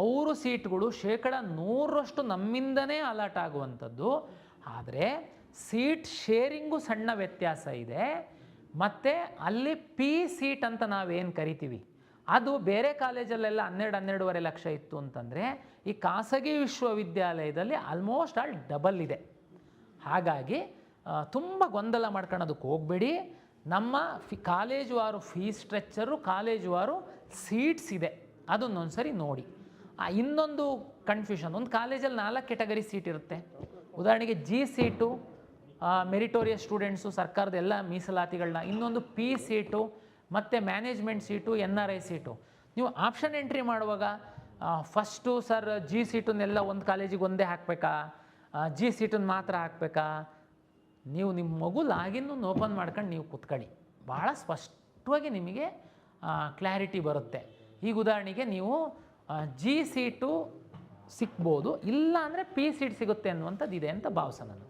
[SPEAKER 1] ಅವರು ಸೀಟ್ಗಳು 100% ನಮ್ಮಿಂದನೇ ಅಲಾಟ್ ಆಗುವಂಥದ್ದು. ಆದರೆ ಸೀಟ್ ಶೇರಿಂಗು ಸಣ್ಣ ವ್ಯತ್ಯಾಸ ಇದೆ. ಮತ್ತು ಅಲ್ಲಿ ಪಿ ಸೀಟ್ ಅಂತ ನಾವೇನು ಕರಿತೀವಿ, ಅದು ಬೇರೆ ಕಾಲೇಜಲ್ಲೆಲ್ಲ 12-12.5 ಲಕ್ಷ ಇತ್ತು ಅಂತಂದರೆ, ಈ ಖಾಸಗಿ ವಿಶ್ವವಿದ್ಯಾಲಯದಲ್ಲಿ ಆಲ್ಮೋಸ್ಟ್ ಆಲ್ ಡಬಲ್ ಇದೆ. ಹಾಗಾಗಿ ತುಂಬ ಗೊಂದಲ ಮಾಡ್ಕೊಳ್ಳೋದಕ್ಕೆ ಹೋಗಬೇಡಿ. ನಮ್ಮ ಕಾಲೇಜುವಾರು ಫೀಸ್ ಸ್ಟ್ರಕ್ಚರು, ಕಾಲೇಜುವಾರು ಸೀಟ್ಸ್ ಇದೆ, ಅದನ್ನೊಂದು ಸರಿ ನೋಡಿ. ಇನ್ನೊಂದು ಕನ್ಫ್ಯೂಷನ್, ಒಂದು ಕಾಲೇಜಲ್ಲಿ 4 ಕೆಟಗರಿ ಸೀಟ್ ಇರುತ್ತೆ. ಉದಾಹರಣೆಗೆ ಜಿ ಸೀಟು ಮೆರಿಟೋರಿಯಸ್ ಸ್ಟೂಡೆಂಟ್ಸು, ಸರ್ಕಾರದ ಎಲ್ಲ ಮೀಸಲಾತಿಗಳನ್ನ. ಇನ್ನೊಂದು ಪಿ ಸೀಟು ಮತ್ತು ಮ್ಯಾನೇಜ್ಮೆಂಟ್ ಸೀಟು, NRI ಸೀಟು. ನೀವು ಆಪ್ಷನ್ ಎಂಟ್ರಿ ಮಾಡುವಾಗ ಫಸ್ಟು ಸರ್ ಜಿ ಸೀಟನ್ನೆಲ್ಲ ಒಂದು ಕಾಲೇಜಿಗೆ ಒಂದೇ ಹಾಕಬೇಕಾ, ಜಿ ಸೀಟನ್ನು ಮಾತ್ರ ಹಾಕಬೇಕಾ? ನೀವು ನಿಮ್ಮ ಮಗು ಲಾಗಿನ್ನು ಓಪನ್ ಮಾಡ್ಕೊಂಡು ನೀವು ಕೂತ್ಕೊಳ್ಳಿ, ಭಾಳ ಸ್ಪಷ್ಟವಾಗಿ ನಿಮಗೆ ಕ್ಲಾರಿಟಿ ಬರುತ್ತೆ. ಈಗ ಉದಾಹರಣೆಗೆ ನೀವು ಜಿ ಸೀಟು ಸಿಗ್ಬೋದು, ಇಲ್ಲ ಅಂದರೆ ಪಿ ಸೀಟ್ ಸಿಗುತ್ತೆ ಅನ್ನುವಂಥದ್ದು ಇದೆ ಅಂತ ಭಾವಿಸೋಣ ನಾನು.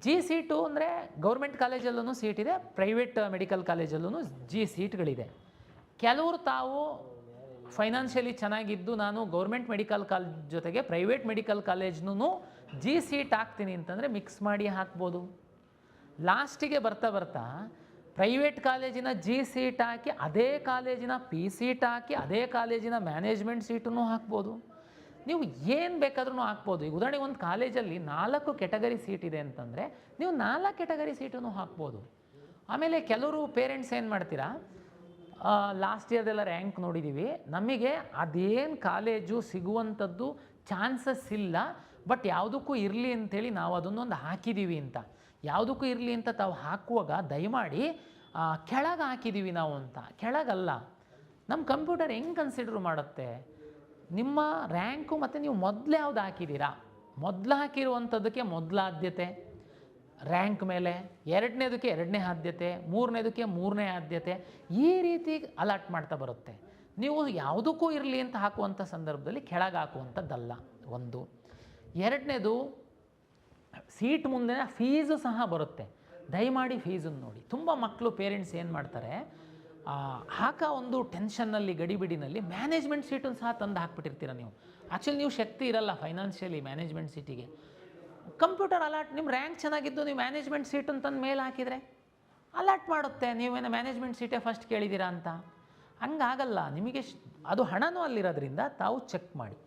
[SPEAKER 1] ಜಿ ಸೀಟು ಅಂದರೆ ಗೌರ್ಮೆಂಟ್ ಕಾಲೇಜಲ್ಲೂ ಸೀಟ್ ಇದೆ, ಪ್ರೈವೇಟ್ ಮೆಡಿಕಲ್ ಕಾಲೇಜಲ್ಲೂ ಜಿ ಸೀಟ್ಗಳಿದೆ. ಕೆಲವರು ತಾವು ಫೈನಾನ್ಷಿಯಲಿ ಚೆನ್ನಾಗಿದ್ದು ನಾನು ಗೌರ್ಮೆಂಟ್ ಮೆಡಿಕಲ್ ಕಾಲೇಜ್ ಜೊತೆಗೆ ಪ್ರೈವೇಟ್ ಮೆಡಿಕಲ್ ಕಾಲೇಜ್ನೂ ಜಿ ಸೀಟ್ ಹಾಕ್ತೀನಿ ಅಂತಂದರೆ ಮಿಕ್ಸ್ ಮಾಡಿ ಹಾಕ್ಬೋದು. ಲಾಸ್ಟಿಗೆ ಬರ್ತಾ ಬರ್ತಾ ಪ್ರೈವೇಟ್ ಕಾಲೇಜಿನ ಜಿ ಸೀಟ್ ಹಾಕಿ ಅದೇ ಕಾಲೇಜಿನ ಪಿ ಸೀಟ್ ಹಾಕಿ ಅದೇ ಕಾಲೇಜಿನ ಮ್ಯಾನೇಜ್ಮೆಂಟ್ ಸೀಟನ್ನು ಹಾಕ್ಬೋದು. ನೀವು ಏನು ಬೇಕಾದ್ರೂ ಹಾಕ್ಬೋದು. ಈಗ ಉದಾಹರಣೆಗೆ ಒಂದು ಕಾಲೇಜಲ್ಲಿ 4 ಕೆಟಗರಿ ಸೀಟ್ ಇದೆ ಅಂತಂದರೆ ನೀವು 4 ಕೆಟಗರಿ ಸೀಟನ್ನು ಹಾಕ್ಬೋದು. ಆಮೇಲೆ ಕೆಲವರು ಪೇರೆಂಟ್ಸ್ ಏನು ಮಾಡ್ತೀರಾ, ಲಾಸ್ಟ್ ಇಯರ್ದೆಲ್ಲ ರ್ಯಾಂಕ್ ನೋಡಿದ್ದೀವಿ, ನಮಗೆ ಅದೇನು ಕಾಲೇಜು ಸಿಗುವಂಥದ್ದು ಚಾನ್ಸಸ್ ಇಲ್ಲ, ಬಟ್ ಯಾವುದಕ್ಕೂ ಇರಲಿ ಅಂಥೇಳಿ ನಾವು ಅದನ್ನೊಂದು ಹಾಕಿದ್ದೀವಿ ಅಂತ. ಯಾವುದಕ್ಕೂ ಇರಲಿ ಅಂತ ತಾವು ಹಾಕುವಾಗ ದಯಮಾಡಿ ಕೆಳಗೆ ಹಾಕಿದ್ದೀವಿ ನಾವು ಅಂತ. ಕೆಳಗಲ್ಲ. ನಮ್ಮ ಕಂಪ್ಯೂಟರ್ ಹೆಂಗೆ ಕನ್ಸಿಡರ್ ಮಾಡುತ್ತೆ, ನಿಮ್ಮ ರ್ಯಾಂಕು ಮತ್ತು ನೀವು ಮೊದಲು ಯಾವ್ದು ಹಾಕಿದ್ದೀರಾ, ಮೊದಲು ಹಾಕಿರುವಂಥದ್ದಕ್ಕೆ ಮೊದಲ ಆದ್ಯತೆ ರ್ಯಾಂಕ್ ಮೇಲೆ, ಎರಡನೇದಕ್ಕೆ 2ನೇ ಆದ್ಯತೆ, 3ನೇದಕ್ಕೆ 3ನೇ ಆದ್ಯತೆ, ಈ ರೀತಿ ಅಲಾಟ್ ಮಾಡ್ತಾ ಬರುತ್ತೆ. ನೀವು ಯಾವುದಕ್ಕೂ ಇರಲಿ ಅಂತ ಹಾಕುವಂಥ ಸಂದರ್ಭದಲ್ಲಿ ಕೆಳಗೆ ಹಾಕುವಂಥದ್ದಲ್ಲ ಒಂದು. ಎರಡನೇದು, ಸೀಟ್ ಮುಂದೆ ಫೀಸು ಸಹ ಬರುತ್ತೆ. ದಯಮಾಡಿ ಫೀಸನ್ನು ನೋಡಿ. ತುಂಬ ಮಕ್ಕಳು ಪೇರೆಂಟ್ಸ್ ಏನು ಮಾಡ್ತಾರೆ, ಒಂದು ಟೆನ್ಷನ್ನಲ್ಲಿ ಗಡಿಬಿಡಿನಲ್ಲಿ ಮ್ಯಾನೇಜ್ಮೆಂಟ್ ಸೀಟನ್ನು ಸಹ ತಂದು ಹಾಕ್ಬಿಟ್ಟಿರ್ತೀರ ನೀವು. ಆ್ಯಕ್ಚುಲಿ ನೀವು ಶಕ್ತಿ ಇರಲ್ಲ ಫೈನಾನ್ಷಿಯಲಿ ಮ್ಯಾನೇಜ್ಮೆಂಟ್ ಸೀಟಿಗೆ. ಕಂಪ್ಯೂಟರ್ ಅಲಾಟ್, ನಿಮ್ಮ ರ್ಯಾಂಕ್ ಚೆನ್ನಾಗಿದ್ದು ನೀವು ಮ್ಯಾನೇಜ್ಮೆಂಟ್ ಸೀಟನ್ನು ತಂದು ಮೇಲೆ ಹಾಕಿದರೆ ಅಲಾಟ್ ಮಾಡುತ್ತೆ. ನೀವೇನೋ ಮ್ಯಾನೇಜ್ಮೆಂಟ್ ಸೀಟೇ ಫಸ್ಟ್ ಕೇಳಿದ್ದೀರಾ ಅಂತ. ಹಂಗಾಗಲ್ಲ. ನಿಮಗೆ ಅದು ಹಣನೂ ಅಲ್ಲಿರೋದ್ರಿಂದ ತಾವು ಚೆಕ್ ಮಾಡಿ,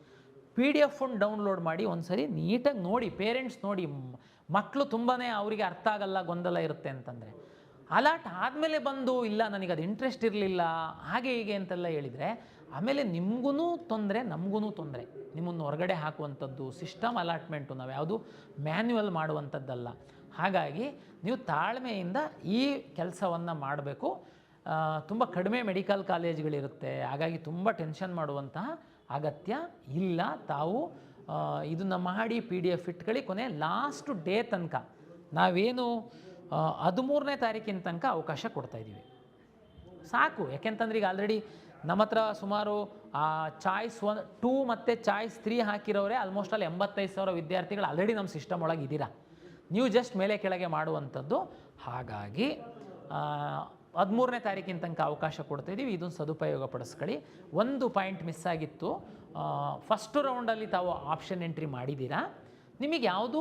[SPEAKER 1] PDF ಡೌನ್ಲೋಡ್ ಮಾಡಿ ಒಂದು ಸರಿ ನೀಟಾಗಿ ನೋಡಿ. ಪೇರೆಂಟ್ಸ್ ನೋಡಿ, ಮಕ್ಕಳು ತುಂಬಾ ಅವರಿಗೆ ಅರ್ಥ ಆಗಲ್ಲ, ಗೊಂದಲ ಇರುತ್ತೆ ಅಂತಂದರೆ. ಅಲಾಟ್ ಆದಮೇಲೆ ಬಂದು ಇಲ್ಲ ನನಗೆ ಅದು ಇಂಟ್ರೆಸ್ಟ್ ಇರಲಿಲ್ಲ ಹಾಗೆ ಹೀಗೆ ಅಂತೆಲ್ಲ ಹೇಳಿದರೆ ಆಮೇಲೆ ನಿಮಗೂ ತೊಂದರೆ, ನಮಗೂ ತೊಂದರೆ. ನಿಮ್ಮನ್ನು ಹೊರಗಡೆ ಹಾಕುವಂಥದ್ದು ಸಿಸ್ಟಮ್ ಅಲಾಟ್ಮೆಂಟು, ನಾವು ಯಾವುದು ಮ್ಯಾನ್ಯುವಲ್ ಮಾಡುವಂಥದ್ದಲ್ಲ. ಹಾಗಾಗಿ ನೀವು ತಾಳ್ಮೆಯಿಂದ ಈ ಕೆಲಸವನ್ನು ಮಾಡಬೇಕು. ತುಂಬ ಕಡಿಮೆ ಮೆಡಿಕಲ್ ಕಾಲೇಜ್ಗಳಿರುತ್ತೆ, ಹಾಗಾಗಿ ತುಂಬ ಟೆನ್ಷನ್ ಮಾಡುವಂತಹ ಅಗತ್ಯ ಇಲ್ಲ. ತಾವು ಇದನ್ನು ಮಾಡಿ PDF ಇಟ್ಕೊಳ್ಳಿ. ಕೊನೆ ಲಾಸ್ಟ್ ಡೇ ತನಕ ನಾವೇನು 13ನೇ ತಾರೀಕಿನ ತನಕ ಅವಕಾಶ ಕೊಡ್ತಾಯಿದ್ದೀವಿ, ಸಾಕು. ಯಾಕೆಂತಂದ್ರೆ ಈಗ ಆಲ್ರೆಡಿ ನಮ್ಮ ಹತ್ರ ಸುಮಾರು ಚಾಯ್ಸ್ 2 ಮತ್ತು ಚಾಯ್ಸ್ 3 ಹಾಕಿರೋರೆ ಆಲ್ಮೋಸ್ಟ್ ಅಲ್ಲಿ 85,000 ವಿದ್ಯಾರ್ಥಿಗಳು ಆಲ್ರೆಡಿ ನಮ್ಮ ಸಿಸ್ಟಮ್ ಒಳಗೆ ಇದ್ದೀರಾ. ನೀವು ಜಸ್ಟ್ ಮೇಲೆ ಕೆಳಗೆ ಮಾಡುವಂಥದ್ದು. ಹಾಗಾಗಿ 13ನೇ ತಾರೀಕಿನ ತನಕ ಅವಕಾಶ ಕೊಡ್ತಾಯಿದ್ದೀವಿ. ಇದನ್ನು ಸದುಪಯೋಗ ಪಡಿಸ್ಕೊಳ್ಳಿ. ಒಂದು ಪಾಯಿಂಟ್ ಮಿಸ್ ಆಗಿತ್ತು, ಫಸ್ಟ್ ರೌಂಡಲ್ಲಿ ತಾವು ಆಪ್ಷನ್ ಎಂಟ್ರಿ ಮಾಡಿದ್ದೀರಾ, ನಿಮಗೆ ಯಾವುದೂ